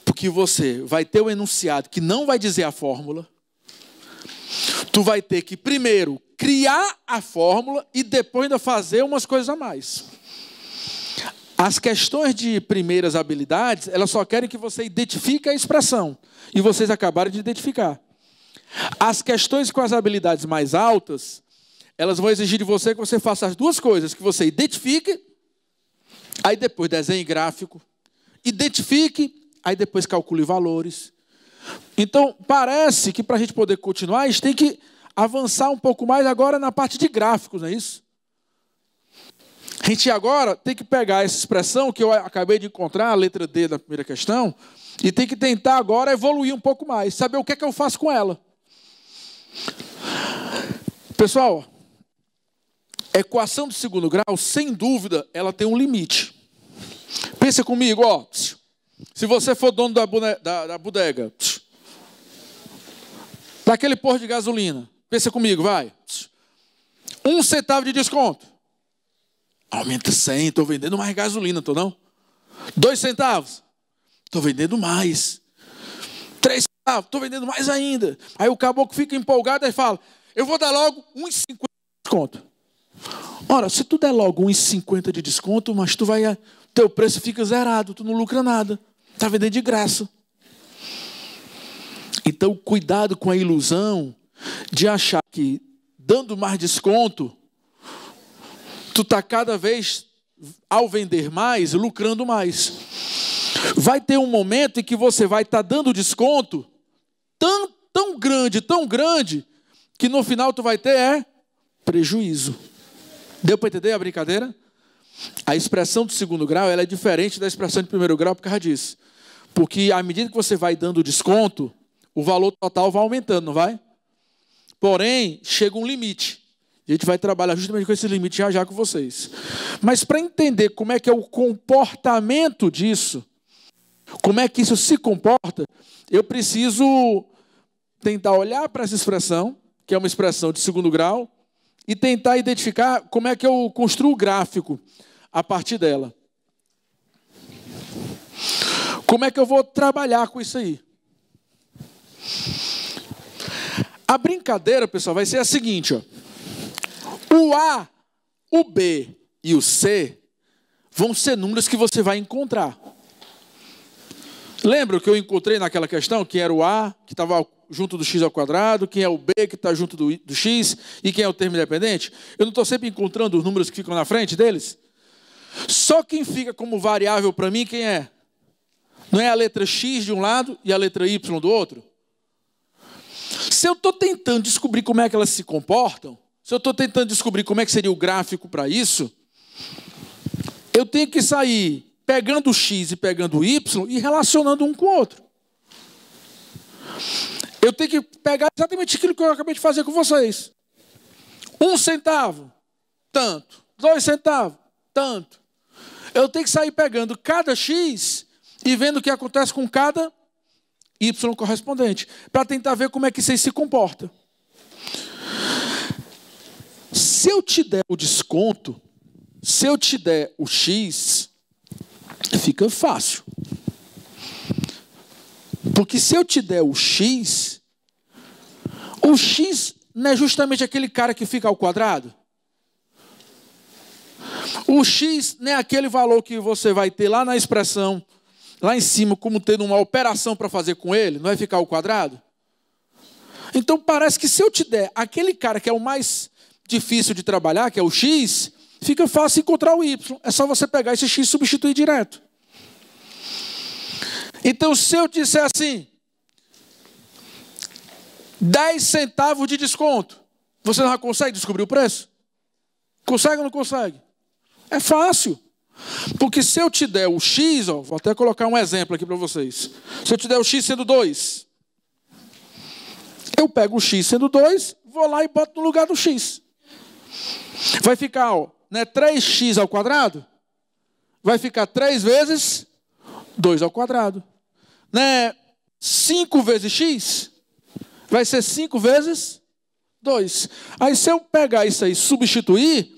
Porque você vai ter um enunciado que não vai dizer a fórmula. Tu vai ter que primeiro criar a fórmula e depois ainda fazer umas coisas a mais. As questões de primeiras habilidades, elas só querem que você identifique a expressão. E vocês acabaram de identificar. As questões com as habilidades mais altas, elas vão exigir de você que você faça as duas coisas. Que você identifique, aí depois desenhe gráfico. Identifique, aí depois calcule valores. Então, parece que para a gente poder continuar, a gente tem que avançar um pouco mais agora na parte de gráficos, não é isso? A gente agora tem que pegar essa expressão que eu acabei de encontrar, a letra D da primeira questão, e tem que tentar agora evoluir um pouco mais, saber o que é que eu faço com ela. Pessoal, a equação do segundo grau, sem dúvida, ela tem um limite. Pensa comigo, ó. Se você for dono da bodega, daquele posto de gasolina, pensa comigo, vai. 1 centavo de desconto. Aumenta 100, estou vendendo mais gasolina, estou não? 2 centavos, estou vendendo mais. 3 centavos, estou vendendo mais ainda. Aí o caboclo fica empolgado e fala, eu vou dar logo 1,50 de desconto. Ora, se tu der logo 1,50 de desconto, mas teu preço fica zerado, tu não lucra nada. Está vendendo de graça. Então, cuidado com a ilusão de achar que dando mais desconto, tu está cada vez, ao vender mais, lucrando mais. Vai ter um momento em que você vai estar dando desconto tão grande, que no final tu vai ter prejuízo. Deu para entender a brincadeira? A expressão do segundo grau ela é diferente da expressão de primeiro grau por causa disso. Porque à medida que você vai dando desconto, o valor total vai aumentando, não vai? Porém, chega um limite. A gente vai trabalhar justamente com esse limite já com vocês. Mas para entender como é que é o comportamento disso, como é que isso se comporta, eu preciso tentar olhar para essa expressão, que é uma expressão de segundo grau, e tentar identificar como é que eu construo o gráfico a partir dela. Como é que eu vou trabalhar com isso aí? A brincadeira, pessoal, vai ser a seguinte, ó. O A, o B e o C vão ser números que você vai encontrar. Lembra que eu encontrei naquela questão? Quem era o A, que estava junto do x ao quadrado, quem é o B, que está junto do x, e quem é o termo independente? Eu não estou sempre encontrando os números que ficam na frente deles? Só quem fica como variável para mim, quem é? Não é a letra x de um lado e a letra y do outro? Se eu estou tentando descobrir como é que elas se comportam, se eu estou tentando descobrir como é que seria o gráfico para isso, eu tenho que sair pegando o x e pegando o y e relacionando um com o outro. Eu tenho que pegar exatamente aquilo que eu acabei de fazer com vocês. 1 centavo, tanto. 2 centavos, tanto. Eu tenho que sair pegando cada x e vendo o que acontece com cada y correspondente, para tentar ver como é que isso aí se comporta. Se eu te der o desconto, se eu te der o x, fica fácil. Porque se eu te der o x não é justamente aquele cara que fica ao quadrado? O x não é aquele valor que você vai ter lá na expressão, lá em cima, como tendo uma operação para fazer com ele, não vai ficar o quadrado? Então parece que se eu te der aquele cara que é o mais difícil de trabalhar, que é o x, fica fácil encontrar o y. É só você pegar esse x e substituir direto. Então se eu disser assim, 10 centavos de desconto, você não consegue descobrir o preço? Consegue ou não consegue? É fácil. Porque se eu te der o x, ó, vou até colocar um exemplo aqui para vocês. Se eu te der o x sendo 2, eu pego o x sendo 2, vou lá e boto no lugar do x. Vai ficar, ó, né, 3x ao quadrado? Vai ficar 3 vezes 2 ao quadrado. Né, 5 vezes x? Vai ser 5 vezes 2. Aí se eu pegar isso aí e substituir,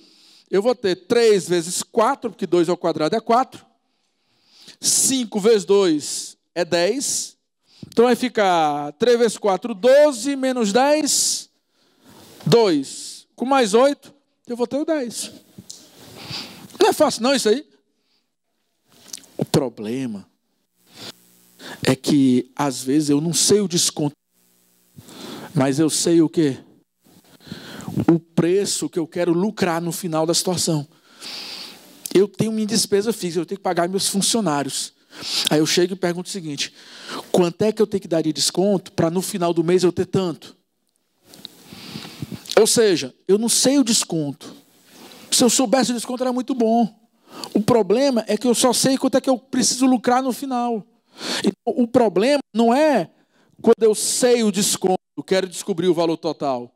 eu vou ter 3 vezes 4, porque 2 ao quadrado é 4. 5 vezes 2 é 10. Então vai ficar 3 vezes 4, 12, menos 10, 2. Com mais 8, eu vou ter o 10. Não é fácil não isso aí. O problema é que, às vezes, eu não sei o desconto, mas eu sei o quê? O preço que eu quero lucrar no final da situação. Eu tenho minha despesa fixa, eu tenho que pagar meus funcionários. Aí eu chego e pergunto o seguinte: quanto é que eu tenho que dar de desconto para no final do mês eu ter tanto? Ou seja, eu não sei o desconto. Se eu soubesse o desconto era muito bom. O problema é que eu só sei quanto é que eu preciso lucrar no final. Então, o problema não é quando eu sei o desconto, eu quero descobrir o valor total.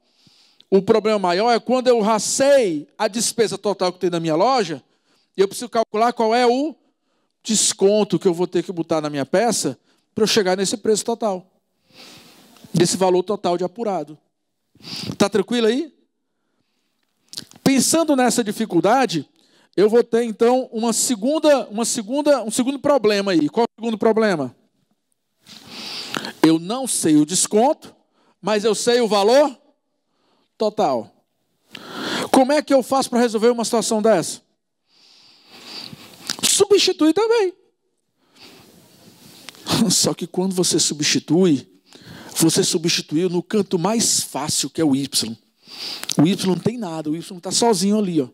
O problema maior é quando eu já sei a despesa total que tem na minha loja, e eu preciso calcular qual é o desconto que eu vou ter que botar na minha peça para eu chegar nesse preço total. Desse valor total de apurado. Está tranquilo aí? Pensando nessa dificuldade, eu vou ter então um segundo problema aí. Qual é o segundo problema? Eu não sei o desconto, mas eu sei o valor total. Como é que eu faço para resolver uma situação dessa? Substitui também. Só que quando você substituiu no canto mais fácil, que é o y. O y não tem nada, o y está sozinho ali, ó.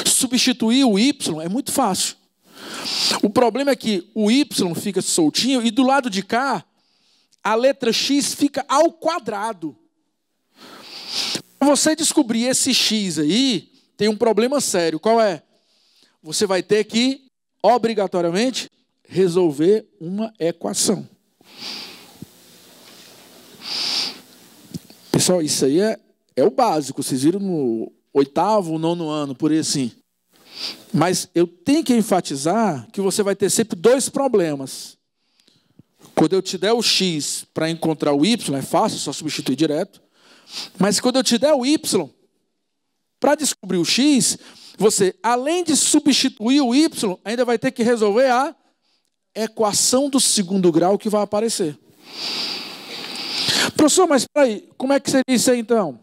Substituir o y é muito fácil. O problema é que o y fica soltinho e do lado de cá, a letra x fica ao quadrado. Para você descobrir esse x aí, tem um problema sério. Qual é? Você vai ter que, obrigatoriamente, resolver uma equação. Pessoal, isso aí é o básico. Vocês viram no 8º, 9º ano, por aí assim. Mas eu tenho que enfatizar que você vai ter sempre 2 problemas. Quando eu te der o x para encontrar o y, é fácil, só substituir direto. Mas quando eu te der o y, para descobrir o x, você, além de substituir o y, ainda vai ter que resolver a equação do segundo grau que vai aparecer. Professor, mas peraí, como é que seria isso aí então?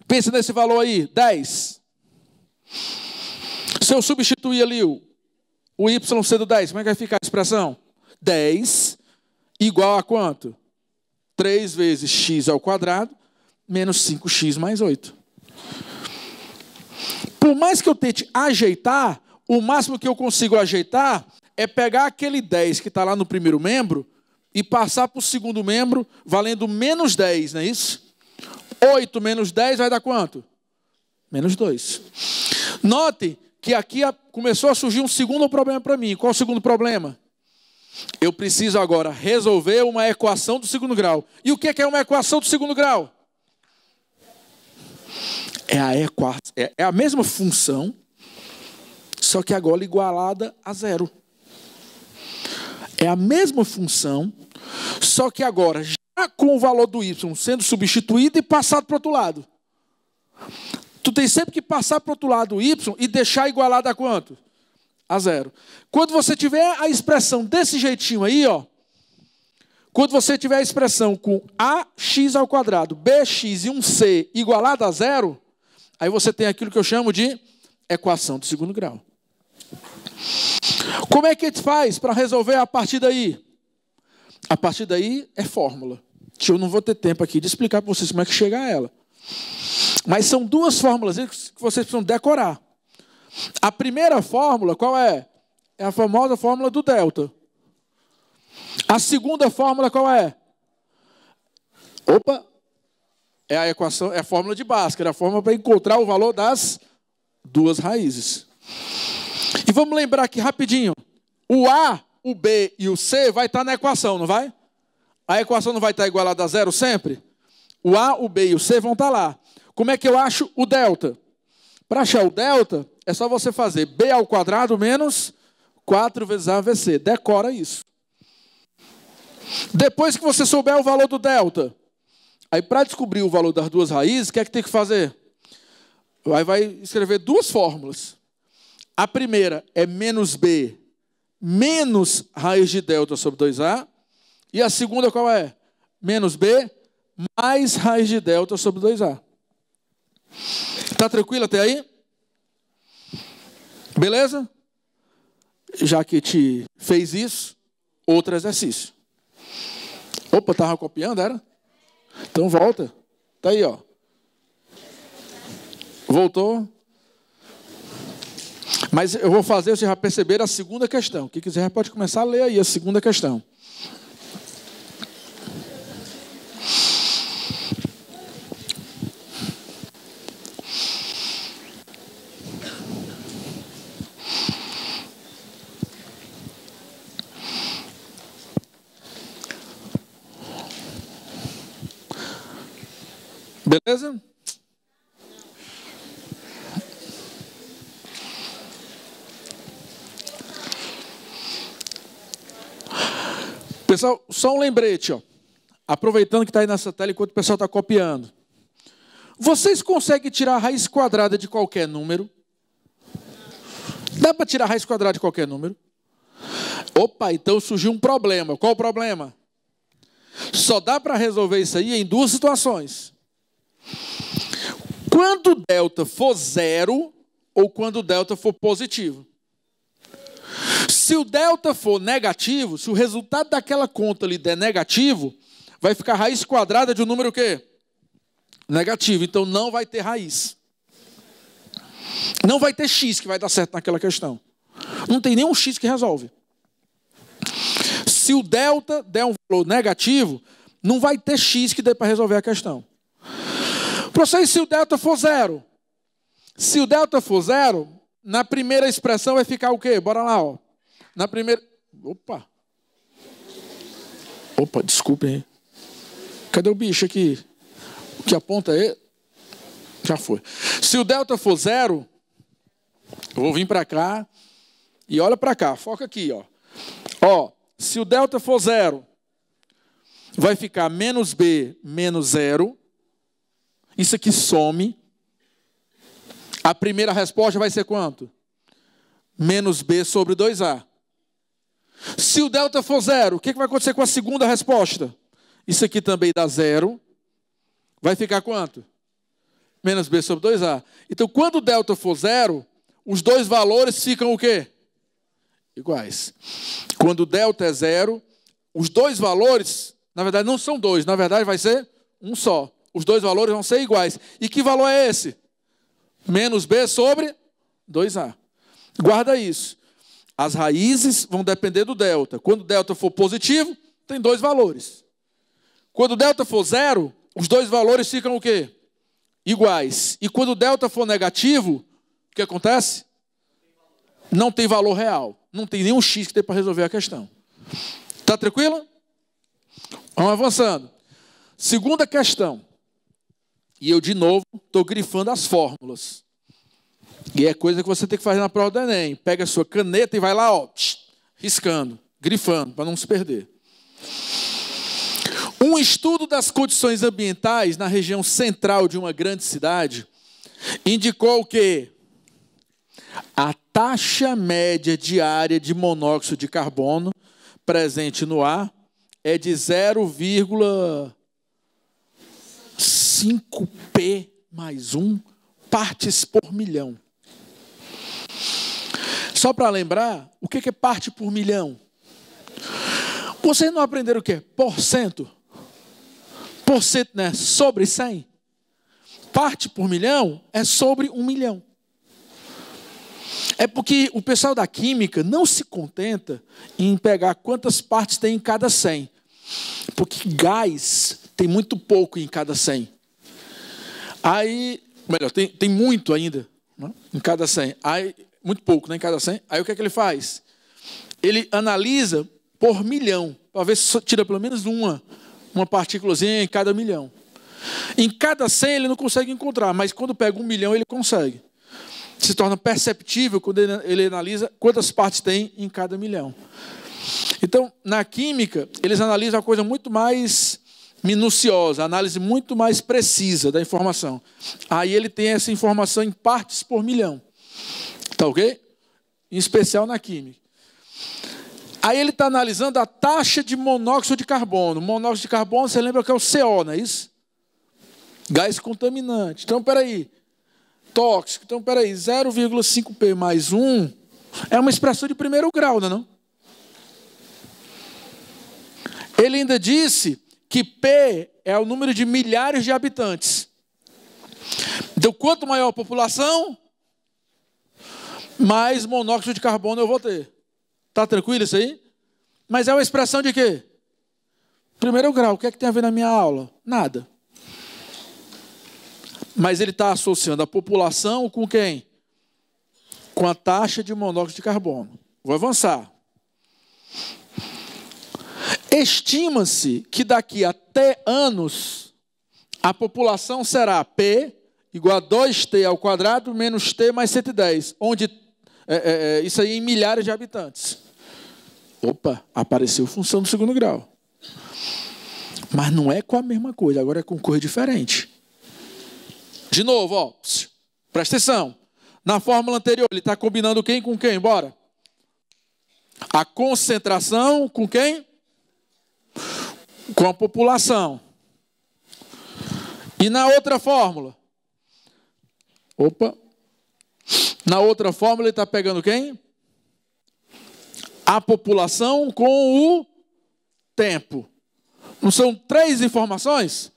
Pensa nesse valor aí, 10. Se eu substituir ali o y sendo 10, como é que vai ficar a expressão? 10 igual a quanto? 3 vezes x ao quadrado menos 5x mais 8. Por mais que eu tente ajeitar, o máximo que eu consigo ajeitar é pegar aquele 10 que está lá no primeiro membro e passar para o segundo membro valendo menos 10, não é isso? 8 menos 10 vai dar quanto? Menos 2. Note que aqui começou a surgir um segundo problema para mim. Qual é o segundo problema? Eu preciso agora resolver uma equação do segundo grau. E o que é uma equação do segundo grau? É a mesma função, só que agora igualada a 0. É a mesma função, só que agora já com o valor do y sendo substituído e passado para o outro lado. Tu tem sempre que passar para o outro lado o y e deixar igualado a quanto? A 0. Quando você tiver a expressão desse jeitinho aí, ó, quando você tiver a expressão com ax ao quadrado, bx e um c igualado a 0, aí você tem aquilo que eu chamo de equação do segundo grau. Como é que a gente faz para resolver a partir daí? A partir daí é fórmula, que eu não vou ter tempo aqui de explicar para vocês como é que chega a ela. Mas são duas fórmulas que vocês precisam decorar. A primeira fórmula, qual é? É a famosa fórmula do delta. A segunda fórmula, qual é? É a equação, é a fórmula de Bhaskara, a fórmula para encontrar o valor das duas raízes. E vamos lembrar aqui rapidinho. O A, o B e o C vai estar na equação, não vai? A equação não vai estar igualada a zero sempre? O A, o B e o C vão estar lá. Como é que eu acho o delta? Para achar o delta, é só você fazer B ao quadrado menos 4 vezes A vezes C. Decora isso. Depois que você souber o valor do delta, aí para descobrir o valor das duas raízes, o que é que tem que fazer? Aí vai escrever duas fórmulas. A primeira é menos B menos raiz de delta sobre 2A. E a segunda qual é? Menos B mais raiz de delta sobre 2A. Está tranquilo até aí? Beleza? Já que te fez isso, outro exercício. Opa, estava copiando, era? Então volta. Está aí, ó. Voltou. Mas eu vou fazer, vocês já perceberam a segunda questão. Quem quiser pode começar a ler aí a segunda questão. Beleza? Pessoal, só um lembrete, ó. Aproveitando que está aí nessa tela enquanto o pessoal está copiando. Vocês conseguem tirar a raiz quadrada de qualquer número? Dá para tirar a raiz quadrada de qualquer número? Opa, então surgiu um problema. Qual o problema? Só dá para resolver isso aí em duas situações. Quando o delta for zero ou quando o delta for positivo. Se o delta for negativo, se o resultado daquela conta ali der negativo, vai ficar a raiz quadrada de um número o quê? Negativo. Então não vai ter raiz. Não vai ter x que vai dar certo naquela questão. Não tem nenhum x que resolve. Se o delta der um valor negativo, não vai ter x que dê para resolver a questão. Professor, e se o delta for zero? Se o delta for zero, na primeira expressão vai ficar o quê? Bora lá, ó. Na primeira... Opa, desculpem. Cadê o bicho aqui? O que aponta aí? Já foi. Se o delta for zero, eu vou vir para cá e olha para cá. Foca aqui, ó. Ó, se o delta for zero, vai ficar menos B menos zero. Isso aqui some. A primeira resposta vai ser quanto? Menos B sobre 2A. Se o delta for zero, o que vai acontecer com a segunda resposta? Isso aqui também dá zero. Vai ficar quanto? Menos B sobre 2A. Então, quando o delta for zero, os dois valores ficam o quê? Iguais. Quando o delta é zero, os dois valores, na verdade não são dois, na verdade vai ser um só. Os dois valores vão ser iguais. E que valor é esse? Menos B sobre 2A. Guarda isso. As raízes vão depender do delta. Quando o delta for positivo, tem dois valores. Quando o delta for zero, os dois valores ficam o quê? Iguais. E quando o delta for negativo, o que acontece? Não tem valor real. Não tem nenhum x que tem para resolver a questão. Tá tranquilo? Vamos avançando. Segunda questão. E eu, de novo, estou grifando as fórmulas. E é coisa que você tem que fazer na prova do Enem. Pega a sua caneta e vai lá, ó, riscando, grifando, para não se perder. Um estudo das condições ambientais na região central de uma grande cidade indicou que a taxa média diária de monóxido de carbono presente no ar é de 0,5 P mais 1 partes por milhão. Só para lembrar, o que é parte por milhão? Vocês não aprenderam o quê? Porcento. Porcento, né? Sobre 100. Parte por milhão é sobre 1 milhão. É porque o pessoal da química não se contenta em pegar quantas partes tem em cada 100. Porque gás tem muito pouco em cada 100. Aí, melhor, tem muito ainda, né, em cada 100. Aí, muito pouco, né, em cada 100. Aí o que é que ele faz? Ele analisa por milhão, para ver se tira pelo menos uma partículazinha em cada milhão. Em cada 100 ele não consegue encontrar, mas quando pega 1 milhão ele consegue. Se torna perceptível quando ele analisa quantas partes tem em cada milhão. Então, na química, eles analisam a coisa muito mais minuciosa, a análise muito mais precisa da informação. Aí ele tem essa informação em partes por milhão. Tá ok? Em especial na química. Aí ele está analisando a taxa de monóxido de carbono. Monóxido de carbono, você lembra que é o CO, não é isso? Gás contaminante. Então, peraí. Tóxico. Então, peraí. 0,5P mais 1 é uma expressão de primeiro grau, não é não? Ele ainda disse que P é o número de milhares de habitantes. Então, quanto maior a população, mais monóxido de carbono eu vou ter. Está tranquilo isso aí? Mas é uma expressão de quê? Primeiro grau. O que é que tem a ver na minha aula? Nada. Mas ele está associando a população com quem? Com a taxa de monóxido de carbono. Vou avançar. Estima-se que daqui a T anos, a população será P igual a 2T ao quadrado menos T mais 110. Onde, isso aí em milhares de habitantes. Opa, apareceu função do segundo grau. Mas não é com a mesma coisa, agora é com coisa diferente. De novo, ó, presta atenção. Na fórmula anterior, ele está combinando quem com quem? Bora. A concentração com quem? Com a população. E na outra fórmula? Opa. Na outra fórmula ele está pegando quem? A população com o tempo. Não são 3 informações?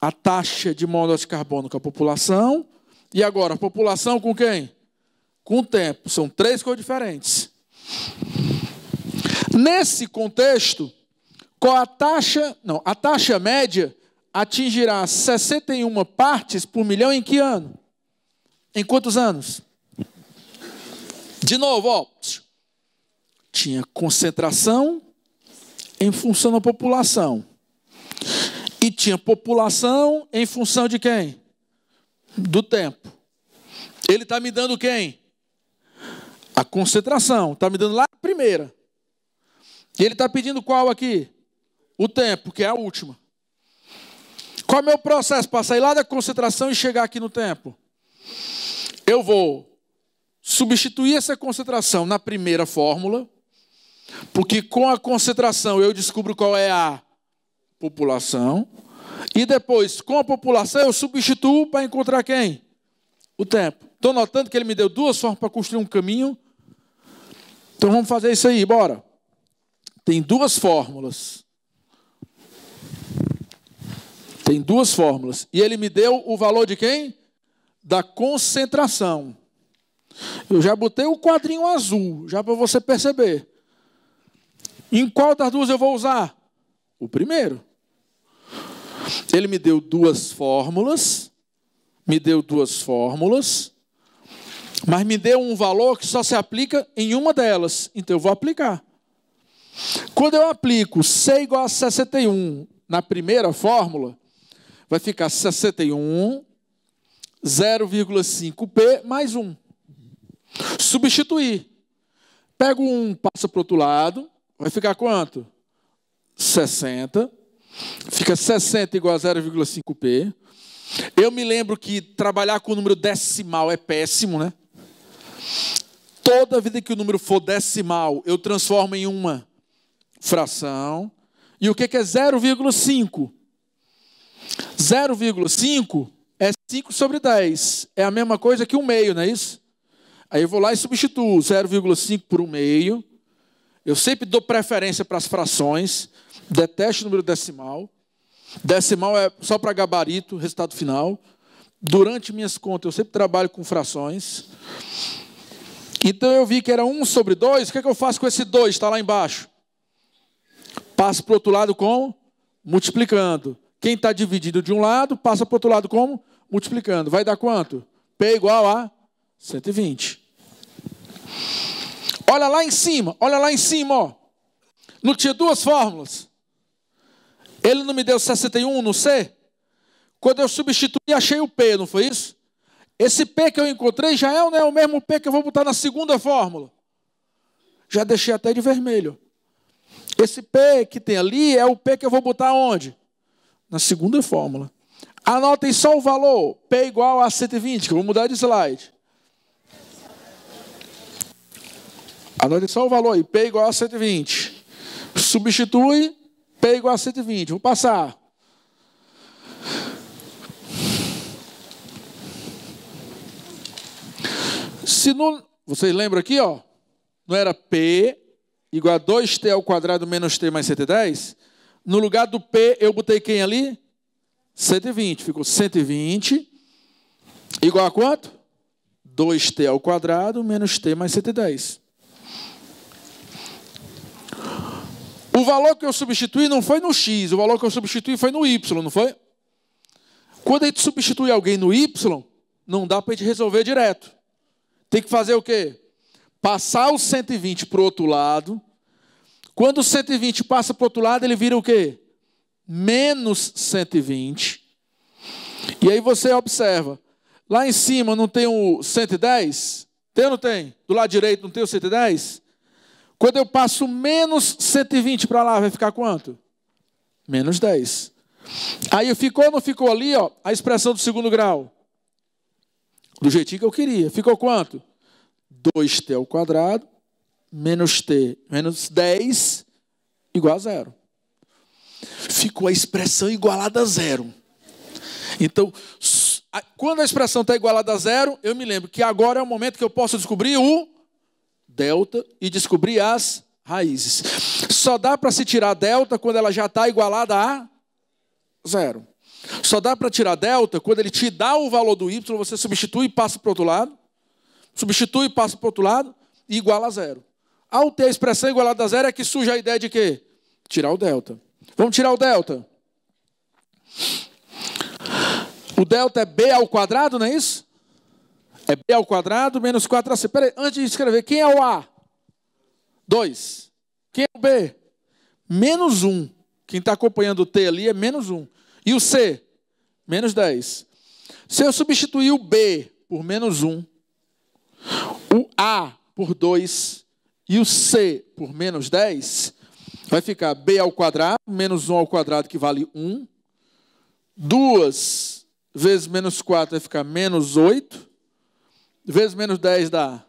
A taxa de monóxido de carbono com a população. E agora, a população com quem? Com o tempo. São 3 coisas diferentes. Nesse contexto, qual a taxa? Não, a taxa média atingirá 61 partes por milhão em que ano? Em quantos anos? De novo, ó. Tinha concentração em função da população. E tinha população em função de quem? Do tempo. Ele está me dando quem? A concentração. Está me dando lá a primeira. E ele está pedindo qual aqui? O tempo, que é a última. Qual é o meu processo para sair lá da concentração e chegar aqui no tempo? Eu vou substituir essa concentração na primeira fórmula, porque com a concentração eu descubro qual é a população, e depois, com a população, eu substituo para encontrar quem? O tempo. Estou notando que ele me deu 2 formas para construir um caminho. Então vamos fazer isso aí, bora. Tem 2 fórmulas. Tem 2 fórmulas. E ele me deu o valor de quem? Da concentração. Eu já botei o quadrinho azul, já para você perceber. Em qual das 2 eu vou usar? O primeiro. Ele me deu 2 fórmulas. Mas me deu um valor que só se aplica em uma delas. Então eu vou aplicar. Quando eu aplico C igual a 61 na primeira fórmula, vai ficar 61, 0,5P mais 1. Substituir. Pego 1, passa para o outro lado. Vai ficar quanto? 60. Fica 60 igual a 0,5P. Eu me lembro que trabalhar com o número decimal é péssimo, né? Toda vida que o número for decimal, eu transformo em uma fração. E o que é 0,5? 0,5 é 5 sobre 10. É a mesma coisa que 1 meio, não é isso? Aí eu vou lá e substituo 0,5 por 1/2. Eu sempre dou preferência para as frações. Detesto o número decimal. Decimal é só para gabarito, resultado final. Durante minhas contas, eu sempre trabalho com frações. Então eu vi que era 1/2. O que é que eu faço com esse 2? Está lá embaixo. Passo para o outro lado como? Multiplicando. Quem está dividido de um lado, passa para o outro lado como? Multiplicando. Vai dar quanto? P igual a 120. Olha lá em cima, ó. Não tinha duas fórmulas? Ele não me deu 61 no C? Quando eu substituí, achei o P, não foi isso? Esse P que eu encontrei já é ou não é o mesmo P que eu vou botar na segunda fórmula? Já deixei até de vermelho. Esse P que tem ali é o P que eu vou botar onde? Na segunda fórmula. Anotem só o valor. P igual a 120, que eu vou mudar de slide. Anotem só o valor aí. P igual a 120. Substitui. P igual a 120. Vou passar. Se não, vocês lembram aqui, ó? Não era P igual a 2t ao quadrado menos t mais 110? No lugar do P, eu botei quem ali? 120. Ficou 120 igual a quanto? 2t ao quadrado menos t mais 110. O valor que eu substituí não foi no x, o valor que eu substituí foi no y, não foi? Quando a gente substitui alguém no y, não dá para a gente resolver direto. Tem que fazer o quê? Passar o 120 para o outro lado. Quando o 120 passa para o outro lado, ele vira o quê? Menos 120. E aí você observa. Lá em cima não tem o 110? Tem ou não tem? Do lado direito não tem o 110? Quando eu passo menos 120 para lá, vai ficar quanto? Menos 10. Aí ficou ou não ficou ali, ó, a expressão do segundo grau? Do jeitinho que eu queria. Ficou quanto? 2t ao quadrado menos t menos 10 igual a 0. Ficou a expressão igualada a 0. Então, quando a expressão está igualada a 0, eu me lembro que agora é o momento que eu posso descobrir o delta e descobrir as raízes. Só dá para se tirar delta quando ela já está igualada a 0. Só dá para tirar delta quando ele te dá o valor do y, você substitui e passa para o outro lado. Substitui e passa para o outro lado e iguala a 0. Ao ter a expressão igualada a 0 é que surge a ideia de quê? Tirar o delta. Vamos tirar o delta. O delta é b ao quadrado, não é isso? É b ao quadrado menos 4ac. Espera aí, antes de escrever, quem é o a? 2. Quem é o b? Menos 1. Quem está acompanhando o t ali é menos 1. E o c? Menos 10. Se eu substituir o b por menos 1, o a por 2 e o c por menos 10, vai ficar b ao quadrado menos 1 ao quadrado, que vale 1. 2 vezes menos 4 vai ficar menos 8. Vezes menos 10 dá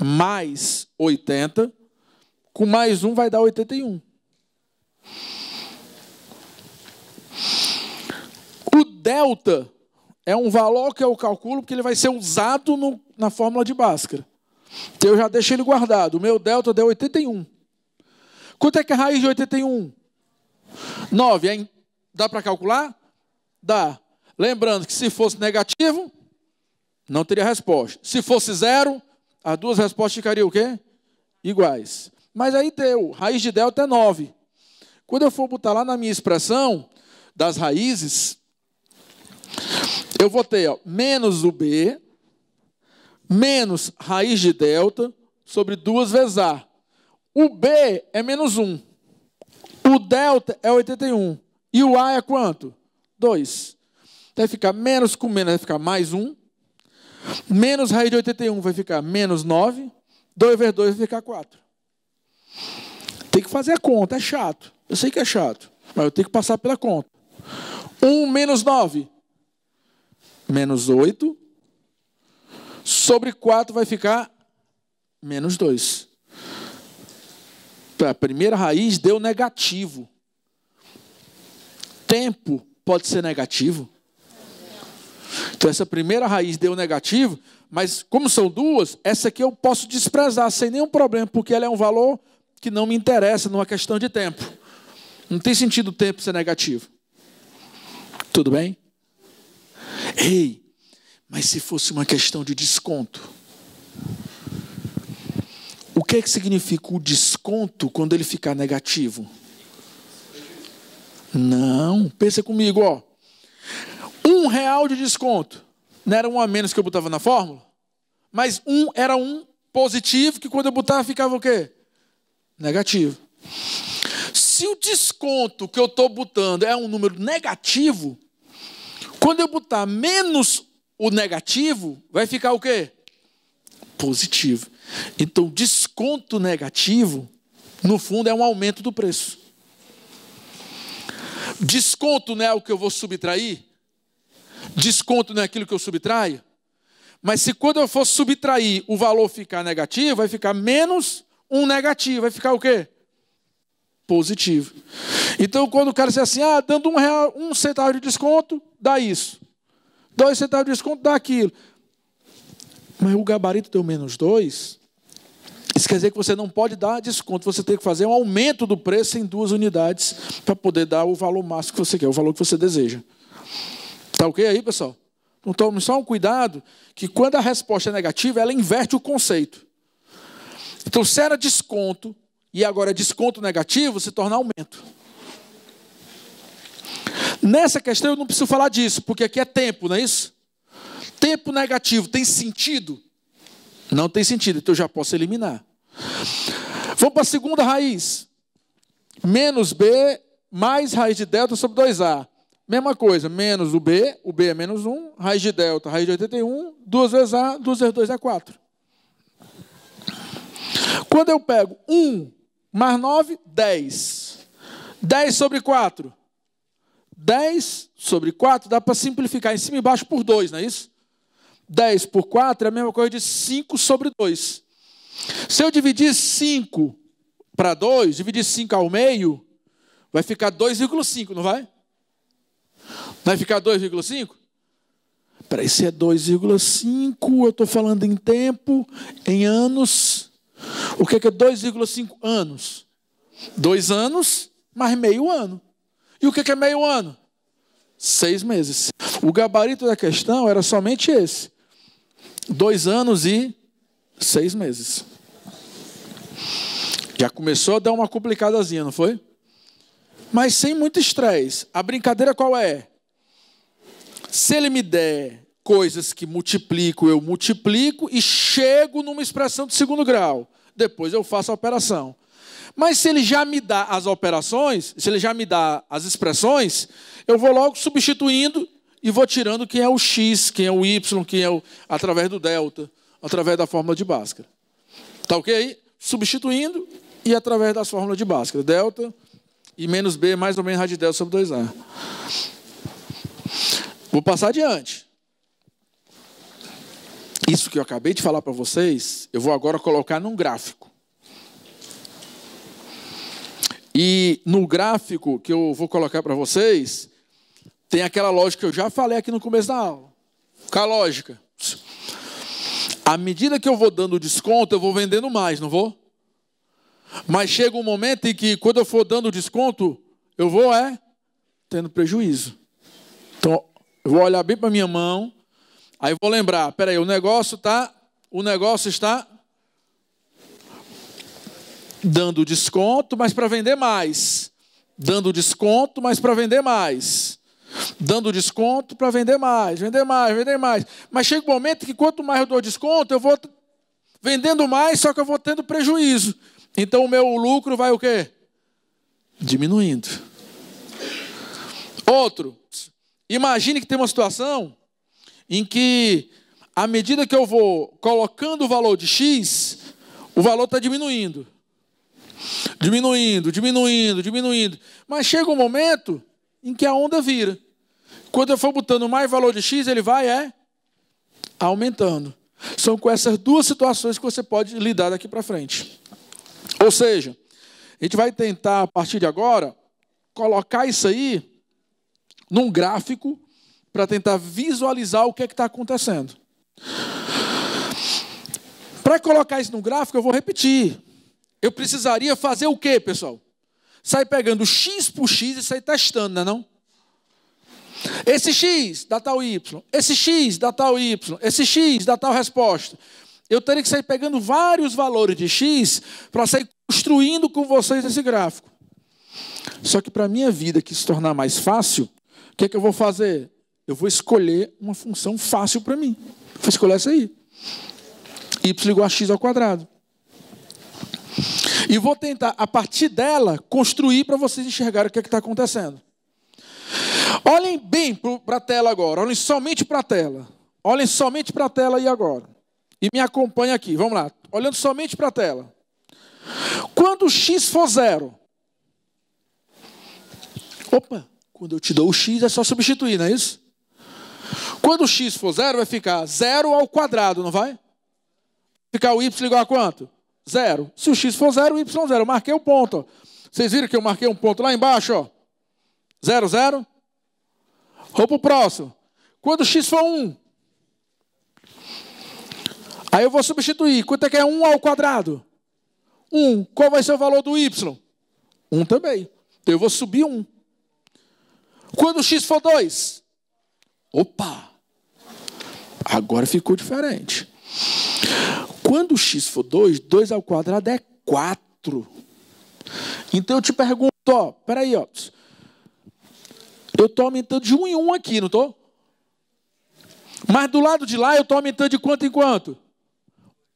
mais 80. Com mais 1 vai dar 81. O delta é um valor que eu calculo porque ele vai ser usado na fórmula de Bhaskara. Então eu já deixo ele guardado. O meu delta deu 81. Quanto é que é a raiz de 81? 9. Hein? Dá para calcular? Dá. Lembrando que se fosse negativo, não teria resposta. Se fosse 0, as duas respostas ficariam o quê? Iguais. Mas aí deu. Raiz de delta é 9. Quando eu for botar lá na minha expressão das raízes, eu vou ter, ó, menos o b, menos raiz de delta, sobre 2 vezes a. O b é menos 1. O delta é 81. E o a é quanto? 2. Então vai ficar menos com menos, vai ficar mais 1. Menos raiz de 81 vai ficar menos 9. 2 vezes 2 vai ficar 4. Tem que fazer a conta, é chato. Eu sei que é chato, mas eu tenho que passar pela conta. 1 menos 9. Menos 8. Sobre 4 vai ficar menos 2. A primeira raiz deu negativo. Tempo pode ser negativo? Então essa primeira raiz deu negativo, mas como são duas, essa aqui eu posso desprezar sem nenhum problema, porque ela é um valor que não me interessa numa questão de tempo. Não tem sentido o tempo ser negativo. Tudo bem? Ei, mas se fosse uma questão de desconto? O que é que significa o desconto quando ele ficar negativo? Não, pensa comigo, ó. R$1 de desconto. Não era um a menos que eu botava na fórmula? Mas era um positivo, que quando eu botava ficava o quê? Negativo. Se o desconto que eu estou botando é um número negativo, quando eu botar menos o negativo, vai ficar o quê? Positivo. Então, desconto negativo, no fundo, é um aumento do preço. Desconto não é o que eu vou subtrair? Desconto não é aquilo que eu subtraio? Mas se quando eu for subtrair o valor ficar negativo, vai ficar menos um negativo. Vai ficar o quê? Positivo. Então, quando o cara diz assim, dando R$1, 1 centavo de desconto, dá isso. 2 centavos de desconto, dá aquilo. Mas o gabarito deu -2. Isso quer dizer que você não pode dar desconto. Você tem que fazer um aumento do preço em 2 unidades para poder dar o valor máximo que você quer, o valor que você deseja. Tá ok aí, pessoal? Então, tome só um cuidado, que quando a resposta é negativa, ela inverte o conceito. Então, se era desconto, e agora é desconto negativo, se torna aumento. Nessa questão eu não preciso falar disso, porque aqui é tempo, não é isso? Tempo negativo tem sentido? Não tem sentido, então eu já posso eliminar. Vamos para a segunda raiz. Menos B mais raiz de delta sobre 2A. Mesma coisa, menos o B é -1, raiz de delta, raiz de 81, 2 vezes A, 2 vezes 2 é 4. Quando eu pego 1 mais 9, 10. 10 sobre 4. 10 sobre 4 dá para simplificar em cima e embaixo por 2, não é isso? 10 por 4 é a mesma coisa de 5 sobre 2. Se eu dividir 5 para 2, dividir 5 ao meio, vai ficar 2,5, não vai? Vai ficar 2,5? Peraí, se é 2,5, eu estou falando em tempo, em anos. O que é 2,5 anos? 2 anos mais meio ano. E o que é meio ano? 6 meses. O gabarito da questão era somente esse. 2 anos e 6 meses. Já começou a dar uma complicadazinha, não foi? Mas sem muito estresse. A brincadeira qual é? Se ele me der coisas que multiplico, eu multiplico e chego numa expressão de segundo grau. Depois eu faço a operação. Mas se ele já me dá as operações, se ele já me dá as expressões, eu vou logo substituindo e vou tirando quem é o x, quem é o y, quem é o através do delta, através da fórmula de Bhaskara. Tá ok aí? Substituindo e através das fórmulas de Bhaskara. Delta e menos b mais ou menos raiz de delta sobre 2a. Vou passar adiante. Isso que eu acabei de falar para vocês, eu vou agora colocar num gráfico. E no gráfico que eu vou colocar para vocês, tem aquela lógica que eu já falei aqui no começo da aula. Qual a lógica? À medida que eu vou dando desconto, eu vou vendendo mais, não vou? Mas chega um momento em que, quando eu for dando desconto, eu vou tendo prejuízo. Então, eu vou olhar bem para a minha mão, aí vou lembrar, peraí, o negócio está dando desconto, mas para vender mais. Dando desconto, mas para vender mais. Dando desconto para vender mais, vender mais, vender mais. Mas chega um momento que quanto mais eu dou desconto, eu vou vendendo mais, só que eu vou tendo prejuízo. Então o meu lucro vai o quê? Diminuindo. Outro. Imagine que tem uma situação em que, à medida que eu vou colocando o valor de X, o valor está diminuindo. Diminuindo, diminuindo, diminuindo. Mas chega um momento em que a onda vira. Quando eu for botando mais valor de X, ele vai aumentando. São com essas duas situações que você pode lidar daqui para frente. Ou seja, a gente vai tentar, a partir de agora, colocar isso aí num gráfico para tentar visualizar o que é que está acontecendo. Para colocar isso no gráfico, eu vou repetir. Eu precisaria fazer o quê, pessoal? Sair pegando x por x e sair testando, não é não? Esse x dá tal y, esse x dá tal y, esse x dá tal resposta. Eu teria que sair pegando vários valores de x para sair construindo com vocês esse gráfico. Só que para a minha vida que se tornar mais fácil, o que é que eu vou fazer? Eu vou escolher uma função fácil para mim. Vou escolher essa aí. Y igual a x ao quadrado. E vou tentar, a partir dela, construir para vocês enxergarem o que é que está acontecendo. Olhem bem para a tela agora. Olhem somente para a tela. Olhem somente para a tela aí agora. E me acompanhem aqui. Vamos lá. Olhando somente para a tela. Quando x for zero. Opa. Quando eu te dou o x, é só substituir, não é isso? Quando o x for zero, vai ficar 0 ao quadrado, não vai? Ficar o y igual a quanto? 0. Se o x for 0, o y 0. Eu marquei o ponto. Ó. Vocês viram que eu marquei um ponto lá embaixo? Ó. 0, 0. Vou para o próximo. Quando o x for 1. Aí eu vou substituir. Quanto é que é 1 ao quadrado? 1. Qual vai ser o valor do y? 1 também. Então eu vou subir 1. Quando o x for 2. Opa! Agora ficou diferente. Quando o x for 2, 2 ao quadrado é 4. Então eu te pergunto, ó, peraí, ó. Eu estou aumentando de 1 em 1 aqui, não estou? Mas do lado de lá eu estou aumentando de quanto em quanto?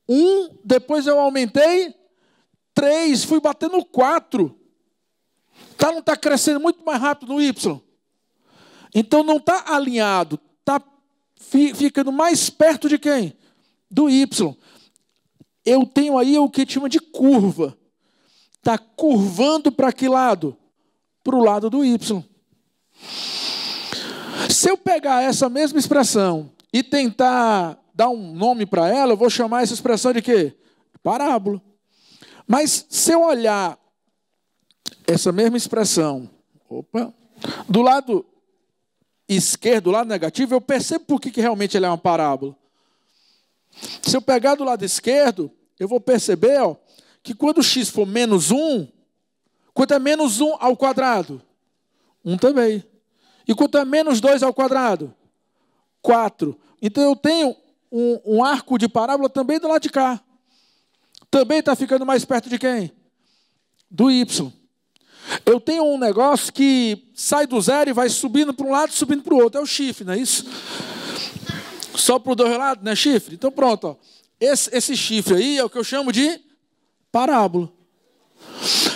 1, depois eu aumentei 3, fui batendo 4. Tá, não está crescendo muito mais rápido no y? Então não está alinhado, está ficando mais perto de quem? Do y. Eu tenho aí o que chama de curva. Está curvando para que lado? Para o lado do y. Se eu pegar essa mesma expressão e tentar dar um nome para ela, eu vou chamar essa expressão de quê? Parábola. Mas se eu olhar essa mesma expressão, do lado esquerdo, do lado negativo, eu percebo por que realmente ela é uma parábola. Se eu pegar do lado esquerdo, eu vou perceber, ó, que quando x for menos 1, quanto é menos 1 ao quadrado? 1 também. E quanto é menos 2 ao quadrado? 4. Então eu tenho um arco de parábola também do lado de cá. Também está ficando mais perto de quem? Do y. Eu tenho um negócio que sai do zero e vai subindo para um lado e subindo para o outro. É o chifre, não é isso? Só para os dois lados, não é chifre? Então pronto. Ó. Esse chifre aí é o que eu chamo de parábola.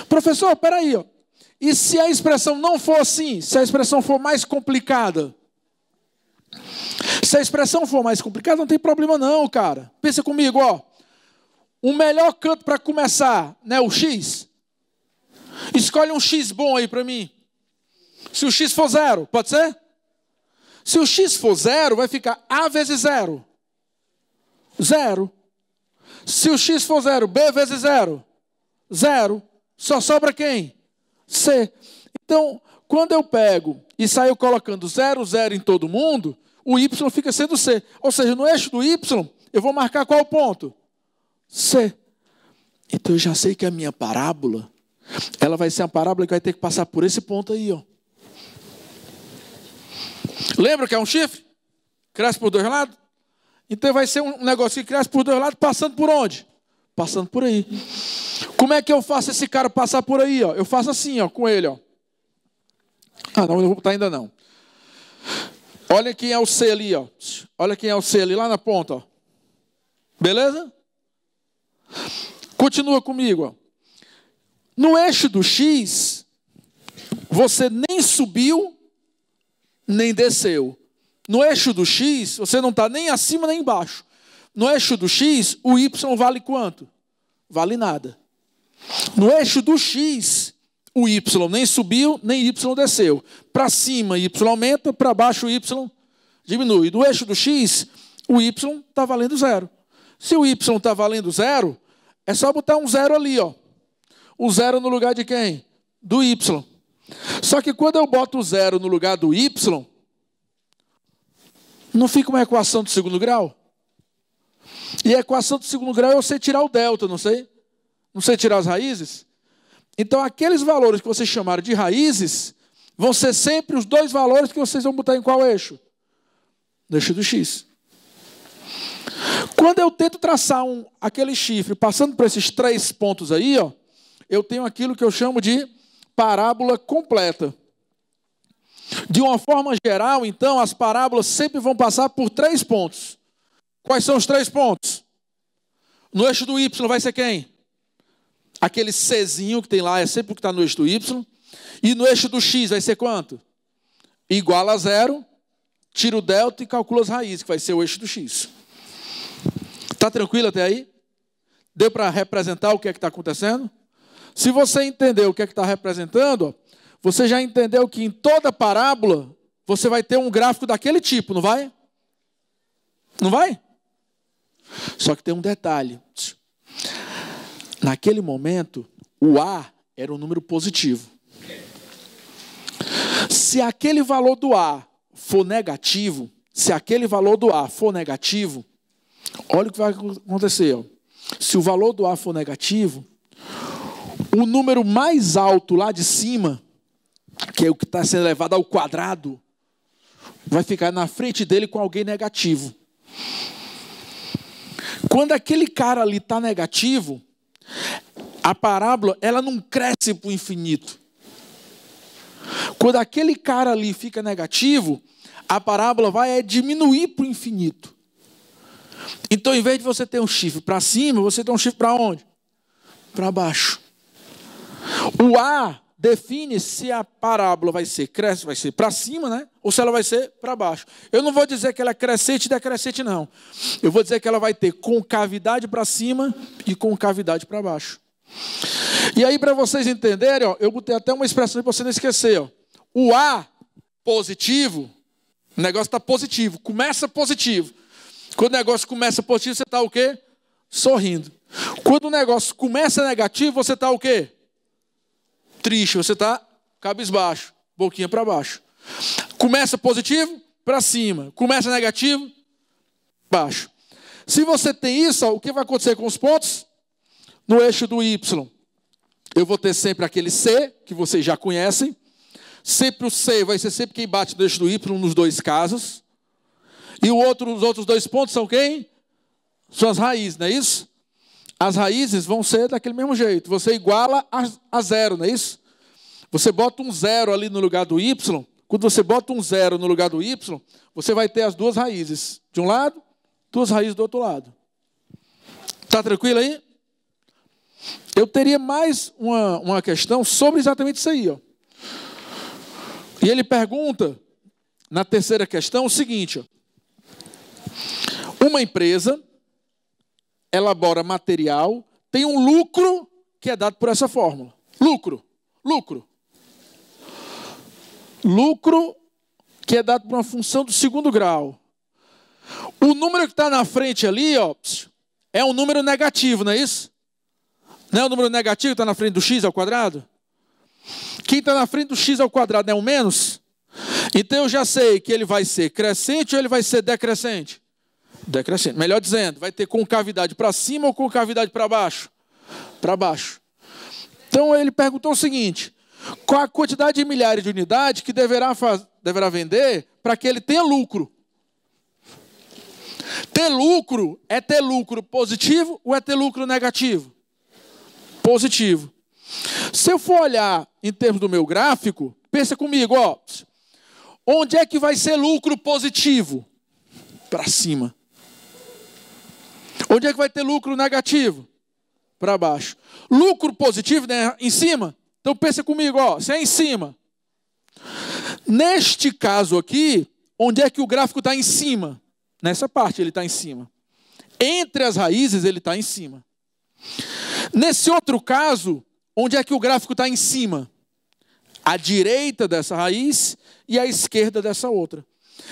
Professor, peraí. Ó. E se a expressão não for assim? Se a expressão for mais complicada? Se a expressão for mais complicada, não tem problema não, cara. Pensa comigo, ó. O melhor canto para começar, né, o x. Escolhe um x bom aí para mim. Se o x for 0, pode ser? Se o x for 0, vai ficar a vezes 0. 0. Se o x for 0, b vezes 0. 0. Só sobra quem? C. Então, quando eu pego e saio colocando 0, 0 em todo mundo, o y fica sendo C. Ou seja, no eixo do y, eu vou marcar qual ponto? C. Então eu já sei que a minha parábola, ela vai ser uma parábola que vai ter que passar por esse ponto aí, ó. Lembra que é um chifre? Cresce por dois lados? Então vai ser um negócio que cresce por dois lados, passando por onde? Passando por aí. Como é que eu faço esse cara passar por aí, ó? Eu faço assim, ó, com ele, ó. Ah, não vou botar ainda não. Olha quem é o C ali, ó. Olha quem é o C ali, lá na ponta, ó. Beleza? Continua comigo, ó. No eixo do X, você nem subiu, nem desceu. No eixo do X, você não está nem acima nem embaixo. No eixo do X, o Y vale quanto? Vale nada. No eixo do X, o Y nem subiu, nem Y desceu. Para cima, Y aumenta, para baixo, o Y diminui. No eixo do X, o Y está valendo 0. Se o Y está valendo 0, é só botar um 0 ali, ó. O 0 no lugar de quem? Do Y. Só que quando eu boto o 0 no lugar do Y, Não fica uma equação do segundo grau? E a equação do segundo grau é você tirar o delta, não sei? Não sei tirar as raízes? Então, aqueles valores que vocês chamaram de raízes, vão ser sempre os dois valores que vocês vão botar em qual eixo? No eixo do x. Quando eu tento traçar aquele chifre, passando por esses 3 pontos aí, ó, eu tenho aquilo que eu chamo de parábola completa. De uma forma geral, então, as parábolas sempre vão passar por 3 pontos. Quais são os 3 pontos? No eixo do y vai ser quem? Aquele Czinho que tem lá, é sempre o que está no eixo do y. E no eixo do x vai ser quanto? Igual a 0, tira o delta e calcula as raízes, que vai ser o eixo do x. Está tranquilo até aí? Deu para representar o que é que está acontecendo? Se você entendeu o que é que está representando, ó, você já entendeu que em toda parábola você vai ter um gráfico daquele tipo, não vai? Não vai? Só que tem um detalhe. Naquele momento, o A era um número positivo. Se aquele valor do A for negativo, olha o que vai acontecer. Ó. Se o valor do A for negativo, o número mais alto lá de cima, que é o que está sendo elevado ao quadrado, vai ficar na frente dele com alguém negativo. Quando aquele cara ali está negativo, a parábola ela não cresce para o infinito. Quando aquele cara ali fica negativo, a parábola vai diminuir para o infinito. Então, em vez de você ter um chifre para cima, você tem um chifre para onde? Para baixo. O A define se a parábola vai ser para cima, né? Ou se ela vai ser para baixo. Eu não vou dizer que ela é crescente e decrescente, não. Eu vou dizer que ela vai ter concavidade para cima e concavidade para baixo. E aí, para vocês entenderem, ó, eu botei até uma expressão para você não esquecer. Ó. O A positivo, o negócio está positivo, começa positivo. Quando o negócio começa positivo, você está o quê? Sorrindo. Quando o negócio começa negativo, você está o quê? Triste, você está cabisbaixo, boquinha para baixo. Começa positivo, para cima. Começa negativo, baixo. Se você tem isso, ó, o que vai acontecer com os pontos? No eixo do Y, eu vou ter sempre aquele C, que vocês já conhecem. Sempre o C vai ser sempre quem bate no eixo do Y nos 2 casos. E os outros 2 pontos são quem? São as raízes, não é isso? As raízes vão ser daquele mesmo jeito. Você iguala a 0, não é isso? Você bota um 0 ali no lugar do Y. Quando você bota um 0 no lugar do Y, você vai ter as 2 raízes. De um lado, 2 raízes do outro lado. Está tranquilo aí? Eu teria mais uma questão sobre exatamente isso aí. Ó. E ele pergunta, na terceira questão, o seguinte. Ó. Uma empresa elabora material, tem um lucro que é dado por essa fórmula. Lucro que é dado por uma função do segundo grau. O número que está na frente ali, ó, é um número negativo, não é isso? Não é o número negativo que está na frente do x ao quadrado? Quem está na frente do x ao quadrado é um menos? Então eu já sei que ele vai ser crescente ou ele vai ser decrescente? Decrescente. Melhor dizendo, vai ter concavidade para cima ou concavidade para baixo? Para baixo. Então ele perguntou o seguinte: qual a quantidade de milhares de unidades que deverá vender para que ele tenha lucro? Ter lucro é ter lucro positivo ou é ter lucro negativo? Positivo. Se eu for olhar em termos do meu gráfico, pensa comigo, ó, onde é que vai ser lucro positivo? Para cima. Onde é que vai ter lucro negativo? Para baixo. Lucro positivo, né, em cima? Então pensa comigo, ó, se é em cima. Neste caso aqui, onde é que o gráfico está em cima? Nessa parte ele está em cima. Entre as raízes ele está em cima. Nesse outro caso, onde é que o gráfico está em cima? À direita dessa raiz e à esquerda dessa outra.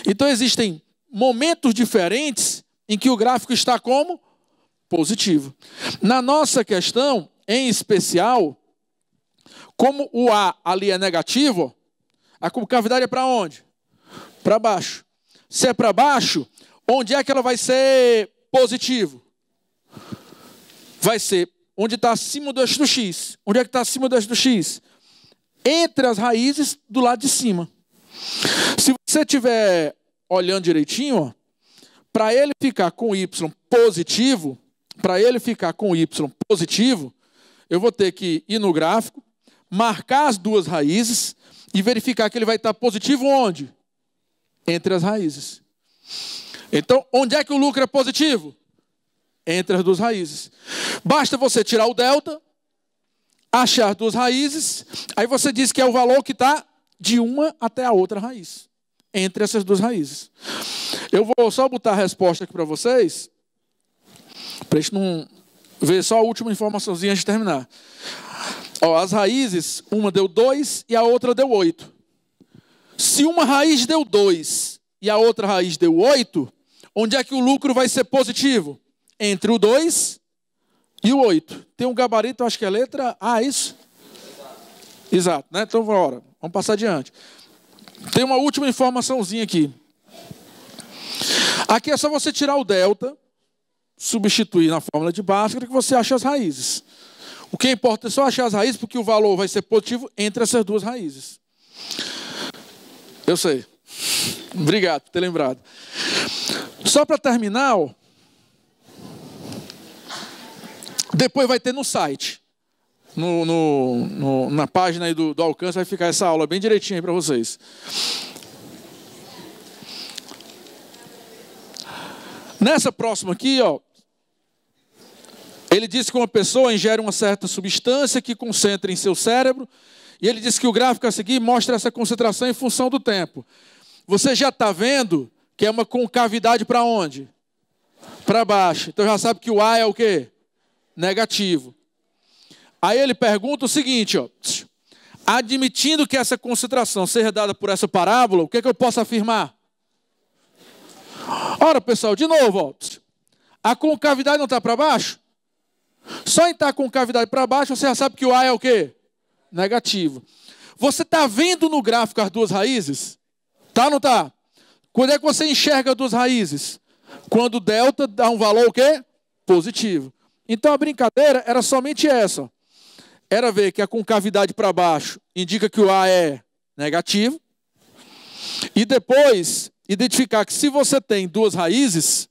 Então existem momentos diferentes em que o gráfico está como? Positivo. Na nossa questão, em especial, como o A ali é negativo, a concavidade é para onde? Para baixo. se é para baixo, onde é que ela vai ser positivo? Vai ser onde está acima do eixo do X. Onde é que está acima do eixo do X? Entre as raízes do lado de cima. Se você estiver olhando direitinho, para ele ficar com Y positivo, eu vou ter que ir no gráfico, marcar as duas raízes e verificar que ele vai estar positivo onde? Entre as raízes. Então, onde é que o lucro é positivo? Entre as duas raízes. Basta você tirar o delta, achar as duas raízes, aí você diz que é o valor que está de uma até a outra raiz. Entre essas duas raízes. Eu vou só botar a resposta aqui para vocês, para a gente não ver só a última informaçãozinha antes de terminar. Ó, as raízes, uma deu 2 e a outra deu 8. Se uma raiz deu 2 e a outra raiz deu 8, onde é que o lucro vai ser positivo? Entre o 2 e o 8. Tem um gabarito, acho que é a letra A, isso? Exato, né? Então, bora. Vamos passar adiante. Tem uma última informaçãozinha aqui. Aqui é só você tirar o delta, substituir na fórmula de Bhaskara, que você acha as raízes. O que importa é só achar as raízes, porque o valor vai ser positivo entre essas duas raízes. Eu sei. Obrigado por ter lembrado. Só para terminar, ó, depois vai ter no site. Na página aí do Alcance vai ficar essa aula bem direitinho aí para vocês. Nessa próxima aqui, ó, ele disse que uma pessoa ingere uma certa substância que concentra em seu cérebro, e ele disse que o gráfico a seguir mostra essa concentração em função do tempo. Você já está vendo que é uma concavidade para onde? Para baixo. Então já sabe que o A é o quê? Negativo. Aí ele pergunta o seguinte, ó, admitindo que essa concentração seja dada por essa parábola, o que é que eu posso afirmar? Ora, pessoal, de novo, ó, a concavidade não está para baixo? Só em estar com concavidade para baixo, você já sabe que o A é o quê? Negativo. Você está vendo no gráfico as duas raízes? Tá ou não está? Quando é que você enxerga as duas raízes? Quando o delta dá um valor o quê? Positivo. Então a brincadeira era somente essa. Era ver que a concavidade para baixo indica que o A é negativo. E depois identificar que se você tem duas raízes,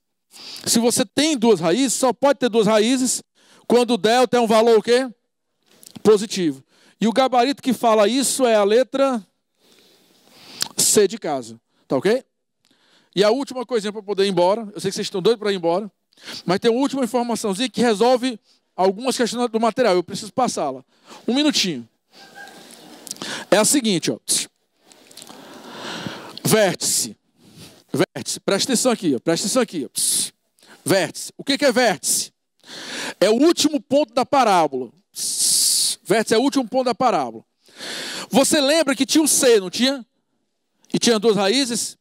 só pode ter duas raízes quando o delta é um valor o quê? Positivo. E o gabarito que fala isso é a letra C de casa. Tá ok? E a última coisinha para poder ir embora. Eu sei que vocês estão doidos para ir embora. Mas tem uma última informaçãozinha que resolve algumas questões do material. Eu preciso passá-la. Um minutinho. É a seguinte, ó. Vértice. Vértice. Presta atenção aqui, ó. Presta atenção aqui, ó. Vértice. O que é vértice? É o último ponto da parábola. Vértice é o último ponto da parábola. Você lembra que tinha o C, não tinha? E tinha duas raízes?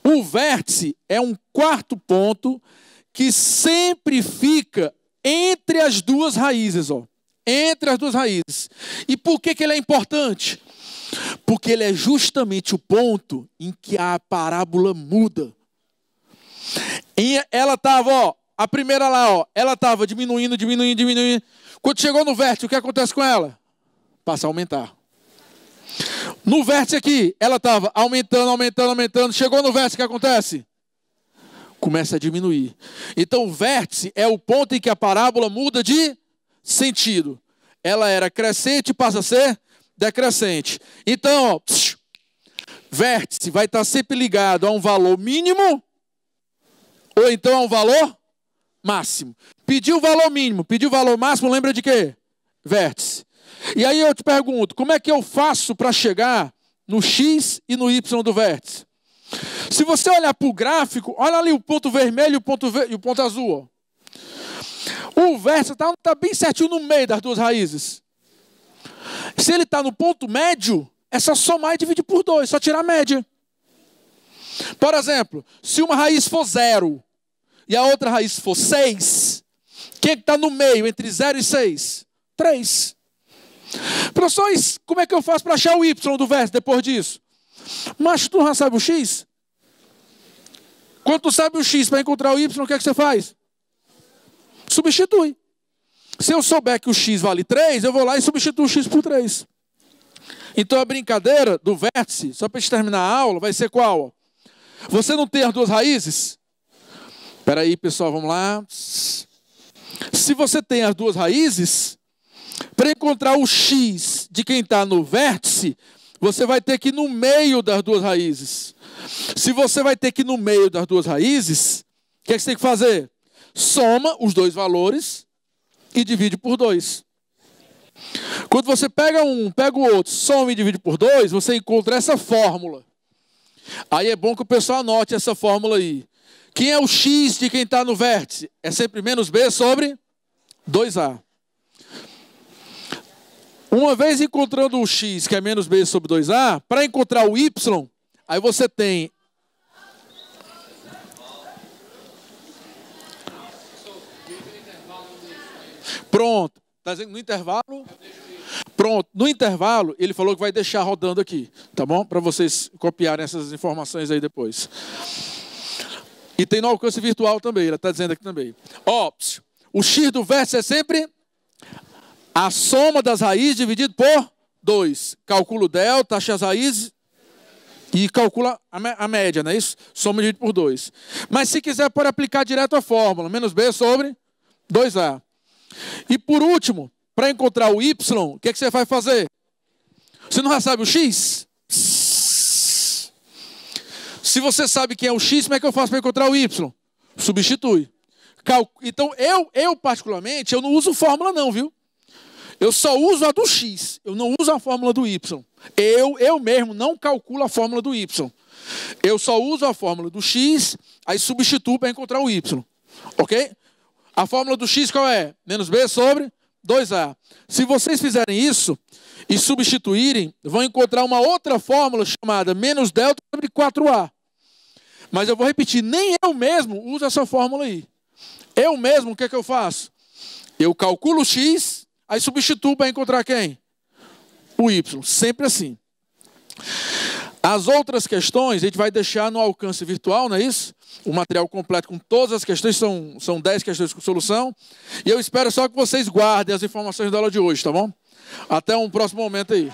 O vértice é um quarto ponto que sempre fica entre as duas raízes, ó. Entre as duas raízes. E por que ele é importante? Porque ele é justamente o ponto em que a parábola muda. E ela estava, ó, a primeira lá, ó, ela estava diminuindo. Quando chegou no vértice, o que acontece com ela? Passa a aumentar. No vértice aqui, ela estava aumentando. Chegou no vértice, o que acontece? Começa a diminuir. Então, o vértice é o ponto em que a parábola muda de sentido. Ela era crescente, passa a ser decrescente. Então, ó, vértice vai estar sempre ligado a um valor mínimo ou então a um valor máximo. Pediu o valor mínimo, pediu o valor máximo, lembra de quê? Vértice. E aí eu te pergunto, como é que eu faço para chegar no X e no Y do vértice? Se você olhar para o gráfico, olha ali o ponto vermelho e o ponto azul. Ó. O vértice está bem certinho no meio das duas raízes. Se ele está no ponto médio, é só somar e dividir por 2, só tirar a média. Por exemplo, se uma raiz for 0 e a outra raiz for 6, quem é que está no meio entre 0 e 6? 3. Professores, como é que eu faço para achar o Y do vértice depois disso? Mas tu não sabe o X? Quando tu sabe o x para encontrar o y, o que é que você faz? Substitui. Se eu souber que o x vale 3, eu vou lá e substituo o x por 3. Então a brincadeira do vértice, só para a gente terminar a aula, vai ser qual? Você não tem as duas raízes? Espera aí, pessoal, vamos lá. Se você tem as duas raízes, para encontrar o x de quem está no vértice, você vai ter que ir no meio das duas raízes. Se você vai ter que ir no meio das duas raízes, o que é que você tem que fazer? Soma os dois valores e divide por 2. Quando você pega um, pega o outro, soma e divide por 2, você encontra essa fórmula. Aí é bom que o pessoal anote essa fórmula aí. Quem é o x de quem está no vértice? É sempre menos b sobre 2a. Uma vez encontrando o x, que é menos b sobre 2a, para encontrar o y, aí você tem... Pronto. Está dizendo no intervalo? Pronto. No intervalo, ele falou que vai deixar rodando aqui. Tá bom? Para vocês copiarem essas informações aí depois. E tem no alcance virtual também. Ele está dizendo aqui também. Ó, o x do vértice é sempre a soma das raízes dividido por 2. Calcula o delta, acha as raízes e calcula a média, não é isso? Soma dividido por 2. Mas se quiser, pode aplicar direto a fórmula. Menos b sobre 2a. E por último, para encontrar o y, o que é que você vai fazer? Você não já sabe o x? Se você sabe quem é o x, como é que eu faço para encontrar o y? Substitui. Então, eu particularmente, eu não uso fórmula não, viu? Eu só uso a do x. Eu não uso a fórmula do y. Eu mesmo não calculo a fórmula do y. Eu só uso a fórmula do x, aí substituo para encontrar o y. Ok? A fórmula do x qual é? Menos b sobre 2a. Se vocês fizerem isso e substituírem, vão encontrar uma outra fórmula chamada menos delta sobre 4a. Mas eu vou repetir, nem eu mesmo uso essa fórmula aí. Eu mesmo, o que é que eu faço? Eu calculo o x, aí substituo para encontrar quem? O y. Sempre assim. As outras questões a gente vai deixar no alcance virtual, não é isso? O material completo com todas as questões, são 10 questões com solução. E eu espero só que vocês guardem as informações da aula de hoje, tá bom? Até um próximo momento aí.